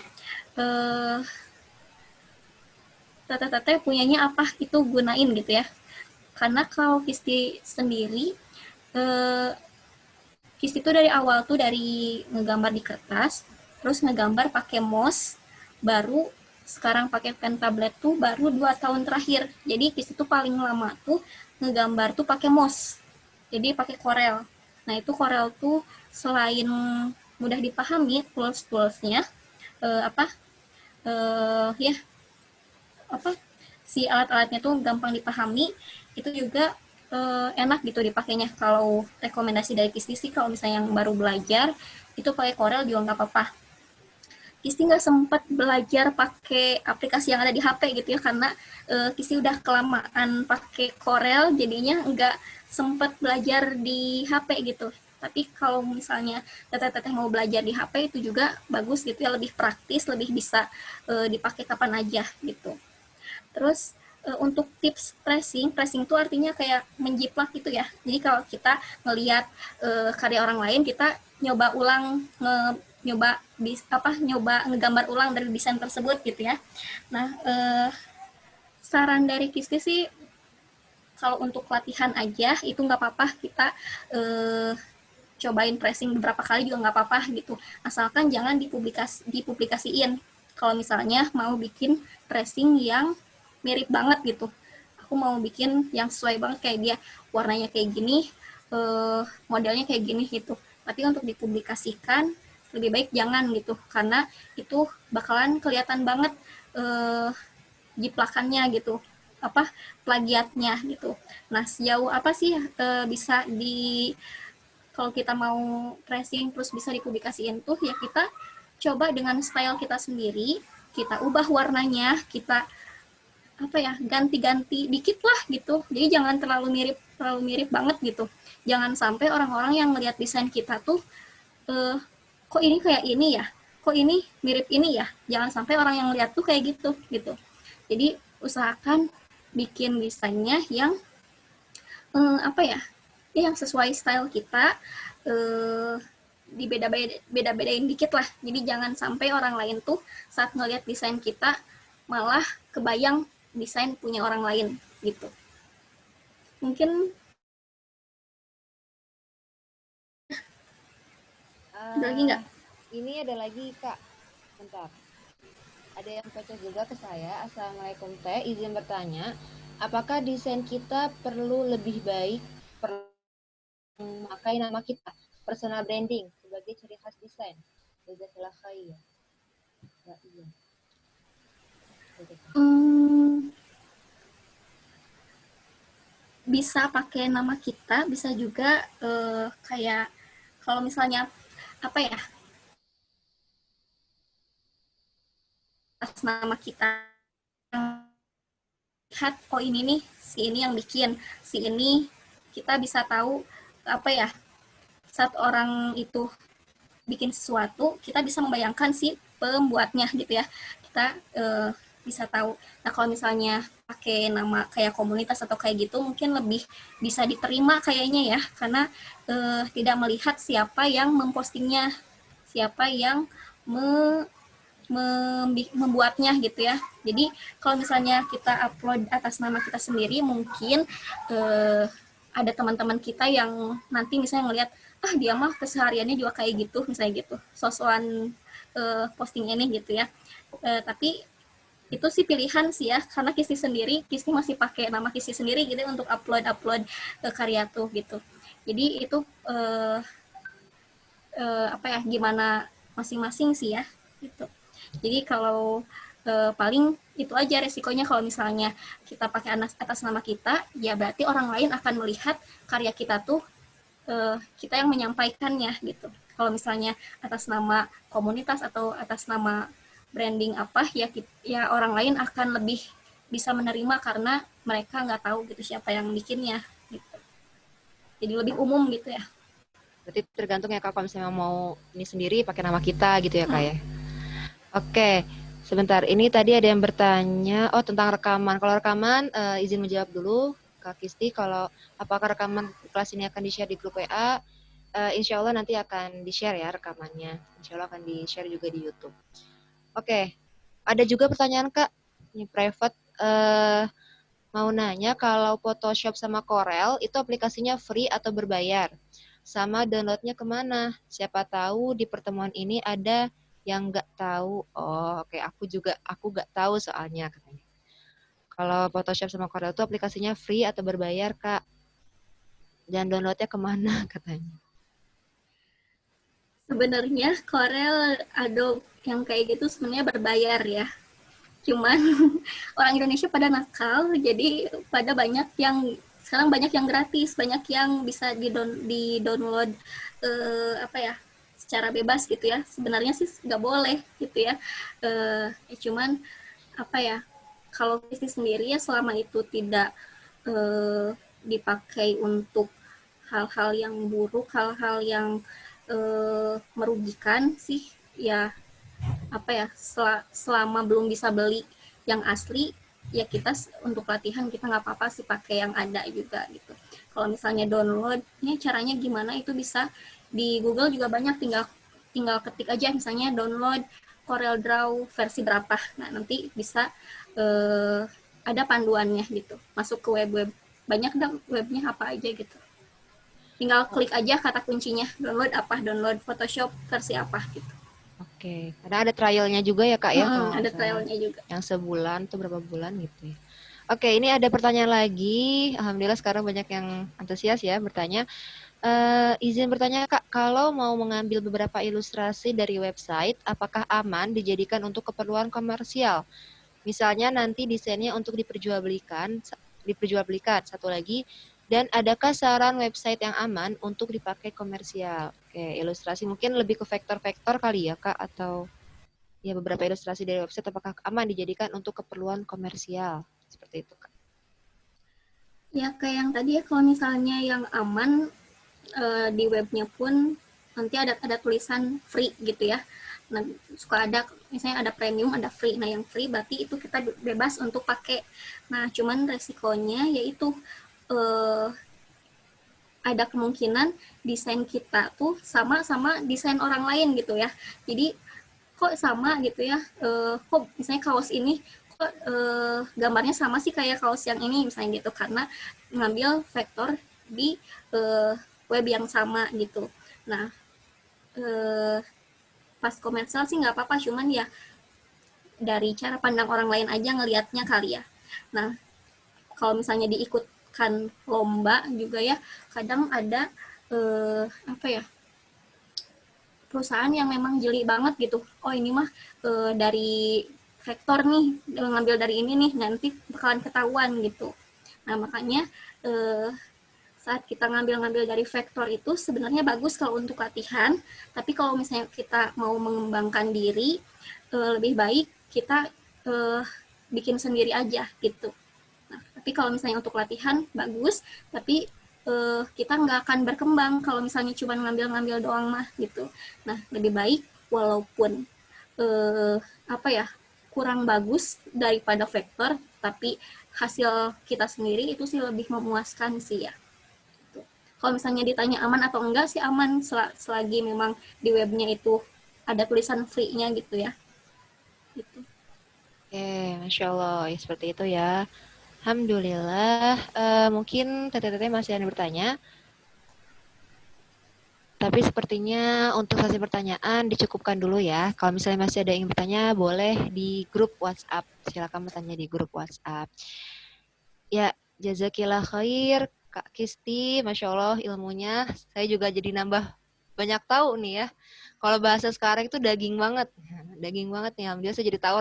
Teteh punyanya apa itu gunain gitu ya. Karena kalau Kisti sendiri, Kisti itu dari awal tuh dari ngegambar di kertas, terus ngegambar pakai mouse, baru sekarang pakai pen tablet tuh baru 2 tahun terakhir. Jadi Kisti tuh paling lama tuh ngegambar tuh pakai mouse. Jadi pakai Corel. Nah, itu Corel tuh selain mudah dipahami tools-toolsnya, ya si alat-alatnya tuh gampang dipahami, itu juga enak gitu dipakainya. Kalau rekomendasi dari Kisti sih kalau misalnya yang baru belajar itu pakai Corel juga nggak apa-apa. Kisti nggak sempat belajar pakai aplikasi yang ada di HP gitu ya, karena Kisti udah kelamaan pakai Corel, jadinya nggak sempat belajar di HP gitu. Tapi kalau misalnya teteh-teteh mau belajar di HP itu juga bagus gitu ya, lebih praktis, lebih bisa dipakai kapan aja gitu. Terus untuk tips pressing itu artinya kayak menjiplak gitu ya. Jadi kalau kita ngelihat karya orang lain, kita nyoba ulang, nyoba ngegambar ulang dari desain tersebut gitu ya. Nah, saran dari Kisti sih kalau untuk latihan aja itu nggak apa-apa, kita cobain pressing beberapa kali juga nggak apa-apa gitu. Asalkan jangan dipublikasiin. Kalau misalnya mau bikin pressing yang mirip banget gitu, aku mau bikin yang sesuai banget kayak dia, warnanya kayak gini, modelnya kayak gini gitu. Tapi untuk dipublikasikan lebih baik jangan gitu, karena itu bakalan kelihatan banget jiplakannya gitu, plagiatnya gitu. Nah, sejauh apa sih bisa kalau kita mau tracing terus bisa dipublikasiin tuh ya, kita coba dengan style kita sendiri, kita ubah warnanya, kita ganti-ganti dikit lah gitu. Jadi jangan terlalu mirip banget gitu. Jangan sampai orang-orang yang melihat desain kita tuh kok ini kayak ini ya, kok ini mirip ini ya. Jangan sampai orang yang lihat tuh kayak gitu. Jadi usahakan bikin desainnya yang yang sesuai style kita, beda-bedain dikit lah. Jadi jangan sampai orang lain tuh saat ngelihat desain kita malah kebayang desain punya orang lain gitu. Mungkin ada lagi nggak? Ini ada lagi Kak. Bentar. Ada yang cocok juga ke saya. Assalamualaikum Teh, izin bertanya, apakah desain kita perlu lebih baik memakai nama kita, personal branding sebagai ciri khas desain? Jazakallah khair. Ya, iya. Bisa pakai nama kita, bisa juga kayak kalau misalnya atas nama kita lihat, oh ini nih si ini yang bikin, si ini kita bisa tahu saat orang itu bikin sesuatu, kita bisa membayangkan si pembuatnya gitu ya, kita bisa tahu. Nah, kalau misalnya pakai nama kayak komunitas atau kayak gitu, mungkin lebih bisa diterima kayaknya ya, karena tidak melihat siapa yang mempostingnya, siapa yang membuatnya gitu ya. Jadi kalau misalnya kita upload atas nama kita sendiri, mungkin ada teman-teman kita yang nanti misalnya ngelihat, dia mah kesehariannya juga kayak gitu, misalnya gitu, sosokan posting ini gitu ya. Tapi itu sih pilihan sih ya, karena Kisti sendiri, Kisti masih pakai nama Kisti sendiri gitu untuk upload karya tuh gitu. Jadi itu apa ya, gimana masing-masing sih ya gitu. Jadi kalau paling itu aja resikonya kalau misalnya kita pakai atas nama kita, ya berarti orang lain akan melihat karya kita tuh kita yang menyampaikannya gitu. Kalau misalnya atas nama komunitas atau atas nama branding apa, ya orang lain akan lebih bisa menerima karena mereka nggak tahu gitu siapa yang bikinnya gitu. Jadi lebih umum gitu ya. Berarti tergantung ya Kak, kalau misalnya mau ini sendiri pakai nama kita gitu ya Kak ya. Oke, sebentar. Ini tadi ada yang bertanya, tentang rekaman. Kalau rekaman, izin menjawab dulu Kak Kisti, kalau apakah rekaman kelas ini akan di-share di grup WA, insya Allah nanti akan di-share ya rekamannya. Insya Allah akan di-share juga di YouTube. Oke, ada juga pertanyaan Kak, ini private, mau nanya kalau Photoshop sama Corel itu aplikasinya free atau berbayar? Sama downloadnya kemana? Siapa tahu di pertemuan ini ada yang nggak tahu. Oh, oke. Aku nggak tahu soalnya katanya. Kalau Photoshop sama Corel itu aplikasinya free atau berbayar, Kak? Dan downloadnya kemana katanya? Sebenarnya Corel, Adobe yang kayak gitu sebenarnya berbayar ya. Cuman orang Indonesia pada nakal, jadi sekarang banyak yang gratis, banyak yang bisa di-download secara bebas gitu ya. Sebenarnya sih nggak boleh gitu ya. Cuman kalau Kristi sendiri ya selama itu tidak dipakai untuk hal-hal yang buruk, hal-hal yang merugikan sih ya, selama belum bisa beli yang asli ya, kita untuk latihan kita nggak apa-apa sih pakai yang ada juga gitu. Kalau misalnya downloadnya caranya gimana, itu bisa di Google juga banyak, tinggal ketik aja misalnya download Corel Draw versi berapa, nah nanti bisa ada panduannya gitu, masuk ke web banyak dong webnya apa aja gitu, tinggal klik aja kata kuncinya download Photoshop versi apa gitu. Oke, karena ada trialnya juga ya Kak ya? Ada trialnya juga. Yang sebulan atau berapa bulan gitu ya. Oke, ini ada pertanyaan lagi. Alhamdulillah sekarang banyak yang antusias ya bertanya. Izin bertanya Kak, kalau mau mengambil beberapa ilustrasi dari website, apakah aman dijadikan untuk keperluan komersial? Misalnya nanti desainnya untuk diperjualbelikan, satu lagi. Dan adakah saran website yang aman untuk dipakai komersial? Oke, ilustrasi mungkin lebih ke vektor-vektor kali ya Kak, atau ya beberapa ilustrasi dari website apakah aman dijadikan untuk keperluan komersial? Seperti itu Kak. Ya kayak yang tadi ya, kalau misalnya yang aman di webnya pun nanti ada tulisan free gitu ya. Nah, suka ada misalnya ada premium, ada free. Nah, yang free berarti itu kita bebas untuk pakai. Nah, cuman resikonya yaitu ada kemungkinan desain kita tuh sama desain orang lain gitu ya. Jadi kok sama gitu ya, kok misalnya kaos ini kok gambarnya sama sih kayak kaos yang ini misalnya gitu, karena ngambil vektor di web yang sama gitu. Nah, pas komersial sih nggak apa-apa, cuman ya dari cara pandang orang lain aja ngelihatnya kali ya. Nah, kalau misalnya diikutkan lomba juga ya, kadang ada perusahaan yang memang jeli banget gitu. Oh ini mah dari vektor nih, ngambil dari ini nih, nanti bakalan ketahuan gitu. Nah makanya saat kita ngambil dari vektor itu sebenarnya bagus kalau untuk latihan, tapi kalau misalnya kita mau mengembangkan diri, lebih baik kita bikin sendiri aja gitu. Nah, tapi kalau misalnya untuk latihan bagus, tapi kita nggak akan berkembang kalau misalnya cuma ngambil doang mah gitu. Nah lebih baik walaupun kurang bagus daripada vektor, tapi hasil kita sendiri itu sih lebih memuaskan sih ya. Kalau misalnya ditanya aman atau enggak sih aman, selagi memang di webnya itu ada tulisan free-nya gitu ya. gitu. Oke, Masya Allah. Ya, seperti itu ya. Alhamdulillah. Mungkin teteh-teteh masih ada yang bertanya. Tapi sepertinya untuk sesi pertanyaan dicukupkan dulu ya. Kalau misalnya masih ada yang bertanya, boleh di grup WhatsApp. Silakan bertanya di grup WhatsApp. Ya, jazakillah khair, Kak Kisti. Masya Allah ilmunya. Saya juga jadi nambah banyak tahu nih ya. Kalau bahasa sekarang itu daging banget. Daging banget nih. Alhamdulillah saya jadi tahu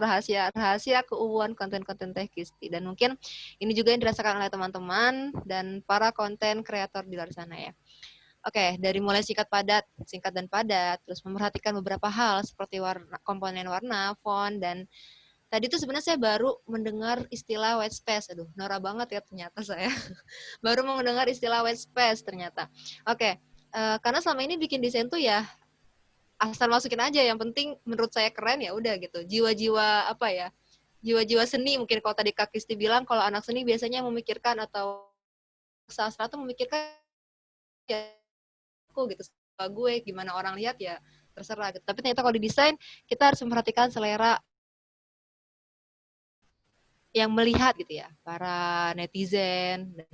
rahasia keuuan konten-konten Teh Kisti. Dan mungkin ini juga yang dirasakan oleh teman-teman dan para konten kreator di luar sana ya. Oke, dari mulai singkat dan padat, terus memperhatikan beberapa hal seperti komponen warna, font, dan tadi tuh sebenarnya saya baru mendengar istilah white space. Aduh, norak banget ya ternyata saya. Baru mendengar istilah white space ternyata. Oke, karena selama ini bikin desain tuh ya asal masukin aja, yang penting menurut saya keren ya udah gitu. Jiwa-jiwa apa ya? Jiwa-jiwa seni mungkin kalau tadi Kak Kristi bilang kalau anak seni biasanya memikirkan atau sastra tuh memikirkan ya aku gitu suka gue gimana orang lihat ya terserah gitu. Tapi ternyata kalau di desain kita harus memperhatikan selera yang melihat gitu ya, para netizen dan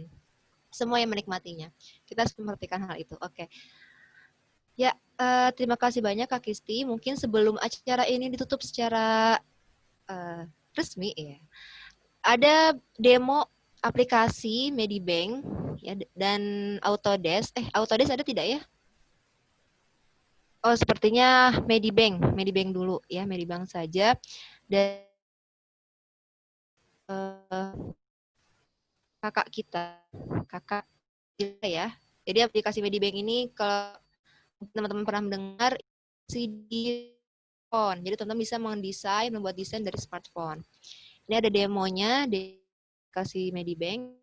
semua yang menikmatinya. Kita harus memperhatikan hal itu. Oke. Ya, terima kasih banyak Kak Kisti. Mungkin sebelum acara ini ditutup secara resmi ya. Ada demo aplikasi Medibank ya dan Autodesk. Autodesk ada tidak ya? Oh, sepertinya Medibank dulu ya, Medibank saja. Dan kakak kita ya. Jadi aplikasi Medibank ini kalau teman-teman pernah mendengar di smartphone. Jadi teman-teman bisa membuat desain dari smartphone. Ini ada demonya di aplikasi Medibank.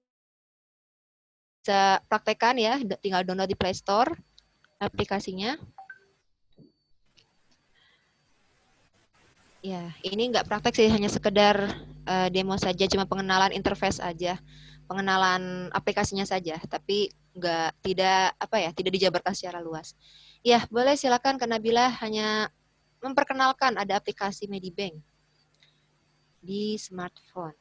Bisa praktekkan ya, tinggal download di Play Store aplikasinya. Ya, ini nggak praktek sih, hanya sekedar demo saja, cuma pengenalan interface aja, pengenalan aplikasinya saja, tapi tidak dijabarkan secara luas. Ya, boleh silakan Kak Nabila hanya memperkenalkan ada aplikasi Medibank di smartphone.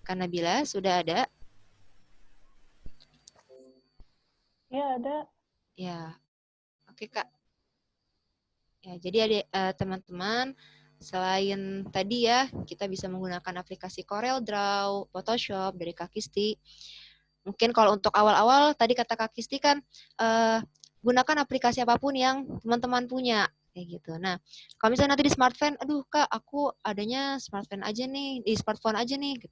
Kak Nabila sudah ada? Ya, ada. Ya, oke Kak. Ya, jadi ada teman-teman, selain tadi ya, kita bisa menggunakan aplikasi CorelDRAW, Photoshop dari Kak Kisti. Mungkin kalau untuk awal-awal, tadi kata Kak Kisti kan, gunakan aplikasi apapun yang teman-teman punya. Kayak gitu. Nah, kalau misalnya nanti di smartphone, aduh Kak, aku adanya smartphone aja nih, di smartphone aja nih.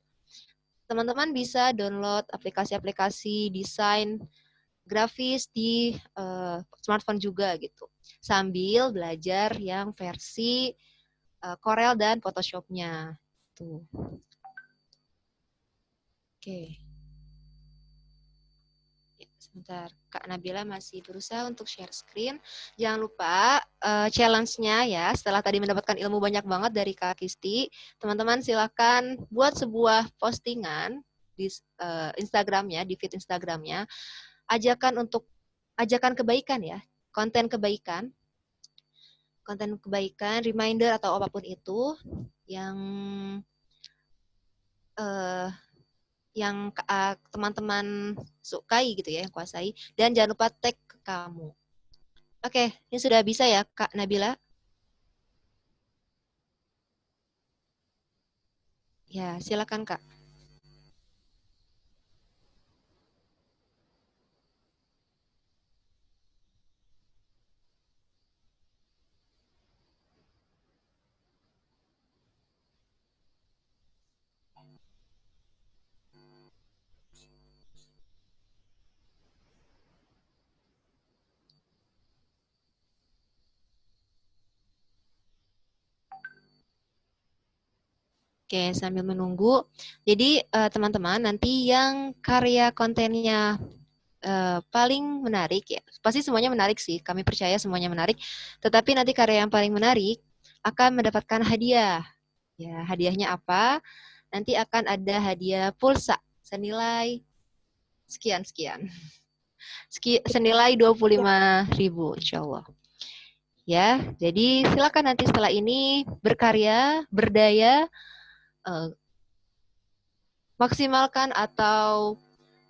Teman-teman bisa download aplikasi-aplikasi desain grafis di smartphone juga gitu. Sambil belajar yang versi Corel dan Photoshop-nya. Tuh. Oke. Ya, sebentar. Kak Nabila masih berusaha untuk share screen. Jangan lupa challenge-nya ya, setelah tadi mendapatkan ilmu banyak banget dari Kak Kisti, teman-teman silakan buat sebuah postingan di Instagramnya, di feed Instagramnya, ajakan kebaikan ya, konten kebaikan, reminder atau apapun itu yang teman-teman sukai gitu ya, yang kuasai, dan jangan lupa tag ke kamu. Oke, ini sudah bisa ya Kak Nabila? Ya, silakan Kak. Oke, sambil menunggu. Jadi teman-teman nanti yang karya kontennya paling menarik ya, pasti semuanya menarik sih, kami percaya semuanya menarik, tetapi nanti karya yang paling menarik akan mendapatkan hadiah. Ya, hadiahnya apa? Nanti akan ada hadiah pulsa senilai sekian. Senilai 25.000 insya Allah. Ya, jadi silakan nanti setelah ini berkarya, berdaya, maksimalkan atau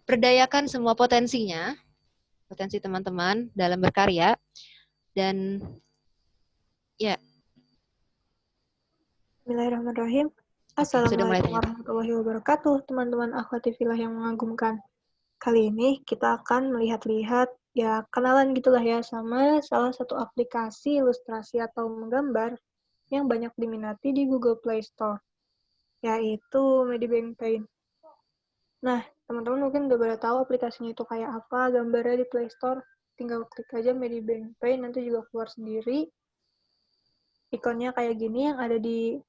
berdayakan semua potensinya, potensi teman-teman dalam berkarya, dan ya. Bismillahirrahmanirrahim. Sudah mulai Assalamualaikum ternyata. warahmatullahi wabarakatuh, teman-teman akhwati fillah yang mengagumkan. Kali ini kita akan melihat-lihat, ya kenalan gitulah ya sama salah satu aplikasi ilustrasi atau menggambar yang banyak diminati di Google Play Store, yaitu Medibank Paint. Nah, teman-teman mungkin udah pada tahu aplikasinya itu kayak apa, gambarnya di Play Store, tinggal klik aja Medibank Paint, nanti juga keluar sendiri. Ikonnya kayak gini yang ada di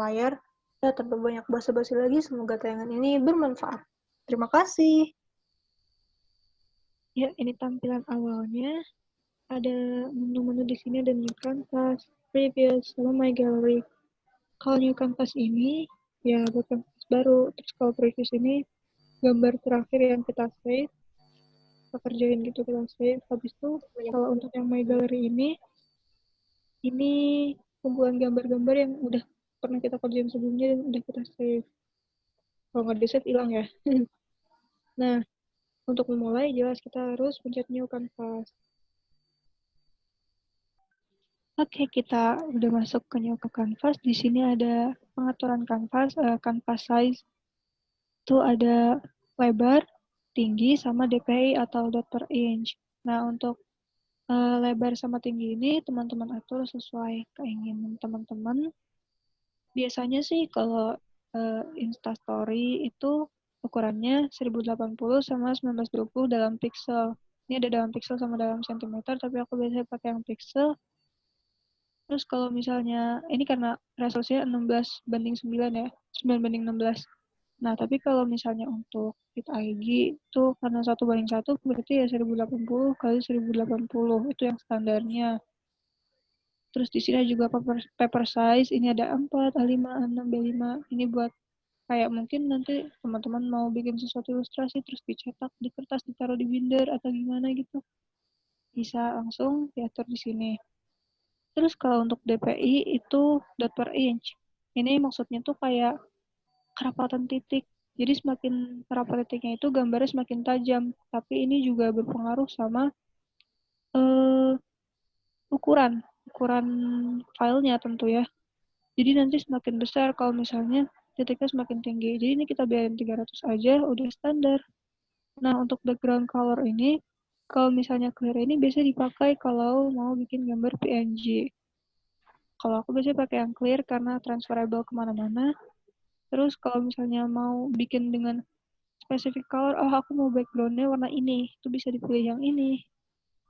layar. Ya, tanpa banyak basa-basi lagi, semoga tayangan ini bermanfaat. Terima kasih. Ya, ini tampilan awalnya. Ada menu-menu di sini, ada new canvas, previous, sama my gallery. Kalau new canvas ini, ya buat canvas baru. Terus kalau previous ini, gambar terakhir yang kita save. Kita kerjain gitu, kita save. Habis itu, kalau untuk yang my gallery ini kumpulan gambar-gambar yang udah pernah kita kerjain sebelumnya dan udah kita save. Kalau nggak di-save, hilang ya. Nah, untuk memulai, jelas kita harus pencet new canvas. Oke, kita udah masuk ke new canvas. Di sini ada pengaturan canvas, canvas size. Itu ada lebar, tinggi, sama DPI atau dot per inch. Nah, untuk lebar sama tinggi ini teman-teman atur sesuai keinginan teman-teman. Biasanya sih kalau Instastory itu ukurannya 1080 sama 1920 dalam pixel. Ini ada dalam pixel sama dalam sentimeter, tapi aku biasanya pakai yang pixel. Terus kalau misalnya, ini karena resolusinya 16:9 ya, 9:16. Nah, tapi kalau misalnya untuk fit IG itu karena 1:1, berarti ya 1080 kali 1080, itu yang standarnya. Terus di sini juga paper size, ini ada 4, A5, A6, B5. Ini buat kayak mungkin nanti teman-teman mau bikin sesuatu ilustrasi, terus dicetak di kertas, ditaruh di binder, atau gimana gitu. Bisa langsung diatur di sini. Terus kalau untuk DPI itu dot per inch. Ini maksudnya tuh kayak kerapatan titik. Jadi semakin kerapat titiknya itu gambarnya semakin tajam. Tapi ini juga berpengaruh sama ukuran filenya tentu ya. Jadi nanti semakin besar kalau misalnya titiknya semakin tinggi. Jadi ini kita biarin 300 aja, udah standar. Nah, untuk background color ini, kalau misalnya clear ini biasa dipakai kalau mau bikin gambar PNG. Kalau aku biasanya pakai yang clear karena transferable kemana-mana. Terus kalau misalnya mau bikin dengan specific color, oh aku mau background-nya warna ini, itu bisa dipilih yang ini.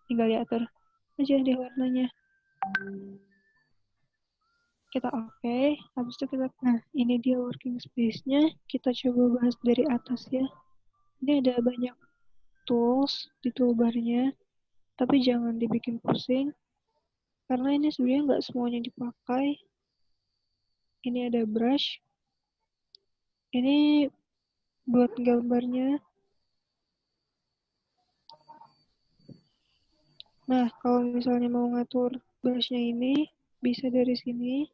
Tinggal diatur aja deh warnanya. Kita oke. Habis itu kita, nah ini dia working space-nya. Kita coba bahas dari atas ya. Ini ada banyak tools di toolbar-nya, tapi jangan dibikin pusing. Karena ini sebenarnya nggak semuanya dipakai. Ini ada brush. Ini buat gambarnya. Nah, kalau misalnya mau ngatur brush-nya ini, bisa dari sini.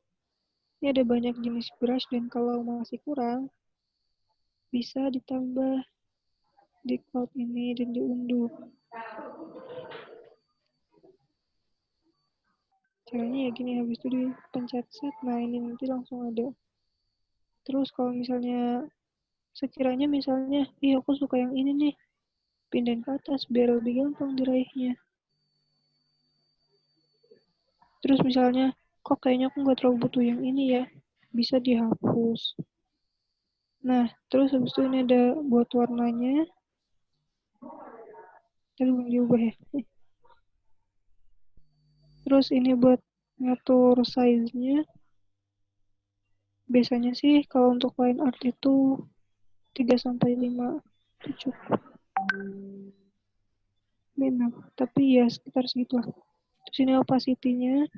Ini ada banyak jenis brush, dan kalau masih kurang, bisa ditambah di cloud ini dan diunduh. Caranya ya gini, habis itu dipencet set, nah ini nanti langsung ada. Terus kalau misalnya sekiranya misalnya, aku suka yang ini nih, pindahin ke atas biar lebih gampang diraihnya. Terus misalnya, kok kayaknya aku nggak terlalu butuh yang ini ya, bisa dihapus. Nah, terus habis itu ini ada buat warnanya. Tadi belum diubah ya. Terus ini buat ngatur size-nya. Biasanya sih kalau untuk line art itu 3-5 itu cukup. Memang, tapi ya sekitar segitulah. Terus ini opacity-nya.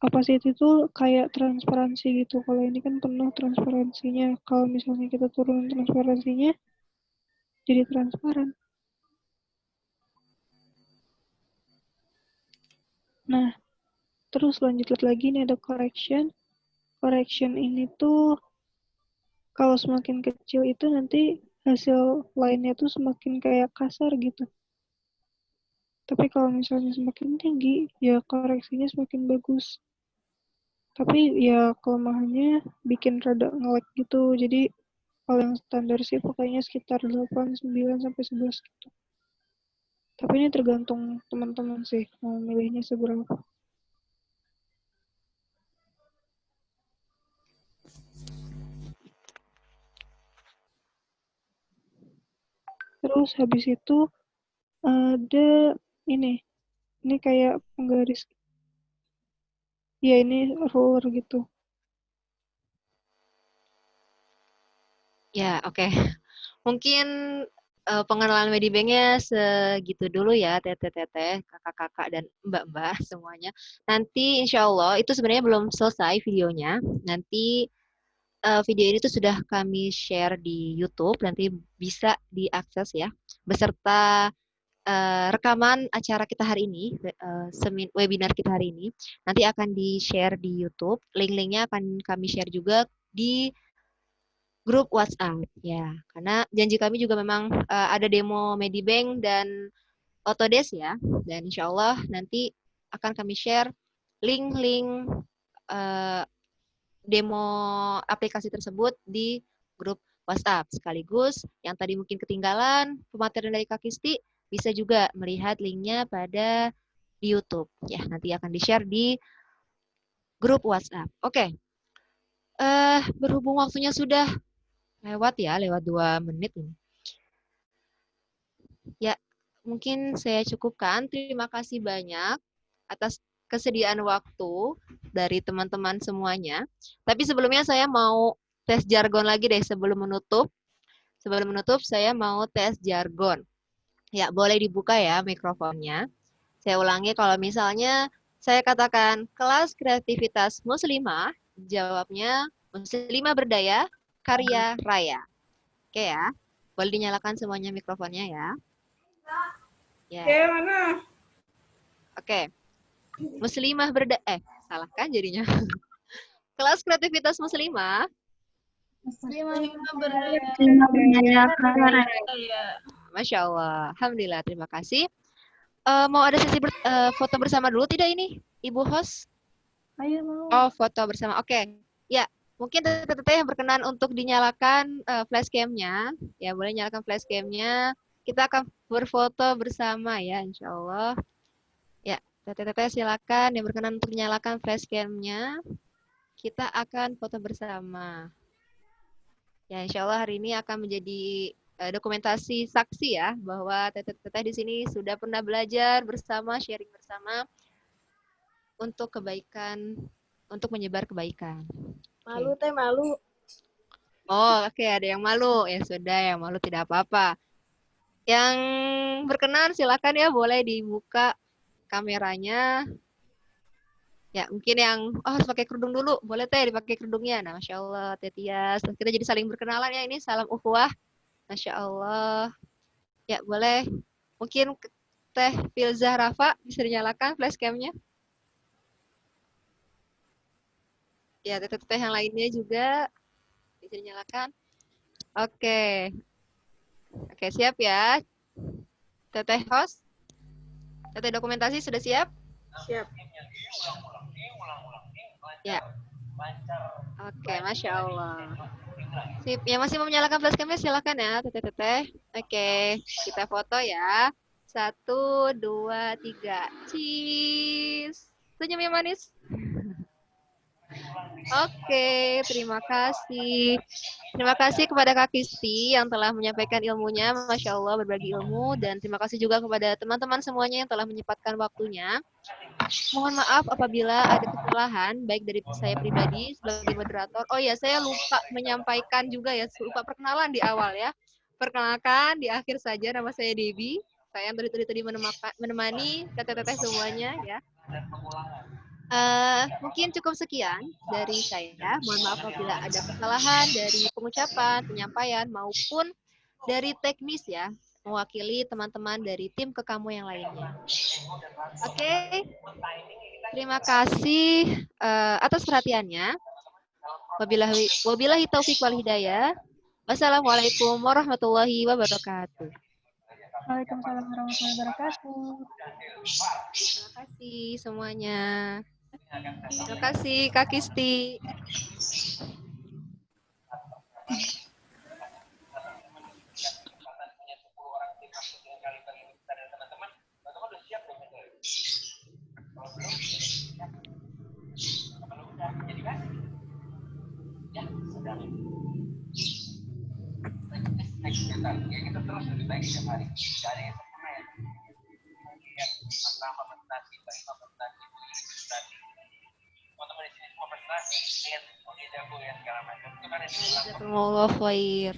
Opacity itu kayak transparansi gitu. Kalau ini kan penuh transparansinya. Kalau misalnya kita turunin transparansinya, jadi transparan. Nah, terus lanjut lagi nih ada correction. Correction ini tuh kalau semakin kecil itu nanti hasil lainnya tuh semakin kayak kasar gitu. Tapi kalau misalnya semakin tinggi, ya koreksinya semakin bagus. Tapi ya kelemahannya bikin rada nge-lag gitu. Jadi kalau yang standar sih pokoknya sekitar 8, 9, sampai 11 gitu. Tapi ini tergantung teman-teman sih mau milihnya seberapa. Terus habis itu ada ini kayak penggaris. Ya ini ruler gitu. Ya, oke. Mungkin pengenalan Medibanknya segitu dulu ya, teteh-teteh, kakak-kakak, dan mbak-mbak semuanya. Nanti insya Allah, itu sebenarnya belum selesai videonya. Nanti video ini tuh sudah kami share di YouTube, nanti bisa diakses ya, beserta rekaman acara kita hari ini, webinar kita hari ini, nanti akan di-share di YouTube. Link-linknya akan kami share juga di grup WhatsApp ya, karena janji kami juga memang ada demo Medibank dan Autodesk ya, dan insya Allah nanti akan kami share link-link demo aplikasi tersebut di grup WhatsApp. Sekaligus yang tadi mungkin ketinggalan pematerian dari Kak Kisti, bisa juga melihat linknya pada di YouTube ya, nanti akan di-share di grup WhatsApp. Oke. Berhubung waktunya sudah lewat 2 menit ini. Ya, mungkin saya cukupkan. Terima kasih banyak atas kesediaan waktu dari teman-teman semuanya. Tapi sebelumnya saya mau tes jargon lagi deh sebelum menutup. Sebelum menutup saya mau tes jargon. Ya, boleh dibuka ya mikrofonnya. Saya ulangi, kalau misalnya saya katakan kelas kreativitas muslimah, jawabnya muslimah berdaya, karya raya. Oke ya, boleh dinyalakan semuanya mikrofonnya ya. Ya. Mana? Oke. Muslimah salah kan jadinya. Kelas kreativitas muslimah. Berdaya karya. Masya Allah. Alhamdulillah, terima kasih. Mau ada sesi foto bersama dulu tidak ini, Ibu host? Ayo mau. Oh, foto bersama. Oke. Ya, mungkin teteh yang berkenan untuk dinyalakan flashcam-nya. Ya, boleh nyalakan flashcam-nya. Kita akan berfoto bersama ya, insya Allah. Ya, teteh-teteh silakan yang berkenan untuk menyalakan flashcam-nya. Kita akan foto bersama. Ya, insya Allah hari ini akan menjadi dokumentasi saksi ya, bahwa teteh-teteh di sini sudah pernah belajar bersama, sharing bersama untuk kebaikan, untuk menyebar kebaikan. Malu teh, malu. Oh, oke, ada yang malu. Ya sudah, yang malu tidak apa-apa. Yang berkenan silakan ya, boleh dibuka kameranya. Ya, mungkin yang harus pakai kerudung dulu, boleh teh dipakai kerudungnya. Nah, Masya Allah, Teh Tias. Kita jadi saling berkenalan ya, ini salam ukhuwah. Masya Allah. Ya, boleh. Mungkin Teh Filzah Rafa bisa dinyalakan flashcam-nya. Ya, teteh-teteh yang lainnya juga bisa dinyalakan. Oke. Oke, siap ya. Teteh host. Teteh dokumentasi sudah siap? Siap. Ya. Oke, Masya Allah. Sip. Yang masih mau menyalakan flashcam-nya silakan ya, teteh-teteh. Oke, kita foto ya. 1, 2, 3. Cheese. Senyum yang manis. Oke, terima kasih. Terima kasih kepada Kak Kisti yang telah menyampaikan ilmunya, Masya Allah, berbagi ilmu. Dan terima kasih juga kepada teman-teman semuanya yang telah menyempatkan waktunya. Mohon maaf apabila ada kesalahan, baik dari saya pribadi sebagai moderator. Oh ya, saya lupa menyampaikan juga ya, lupa perkenalan di awal ya. Perkenalkan, di akhir saja, nama saya Debbie. Saya yang tadi menemani teteh-teteh semuanya ya. Mungkin cukup sekian dari saya. Mohon maaf apabila ada kesalahan dari pengucapan, penyampaian, maupun dari teknis ya. mewakili teman-teman dari tim kekamu yang lainnya. Oke, terima kasih atas perhatiannya. Wabillahi taufik wal hidayah. Wassalamualaikum warahmatullahi wabarakatuh. Waalaikumsalam warahmatullahi wabarakatuh. Terima kasih semuanya. Terima kasih Kak Kisti. Jazakumullah khair.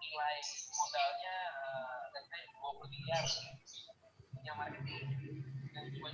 Nilai modalnya 20 miliar, yang marketing, dan cuma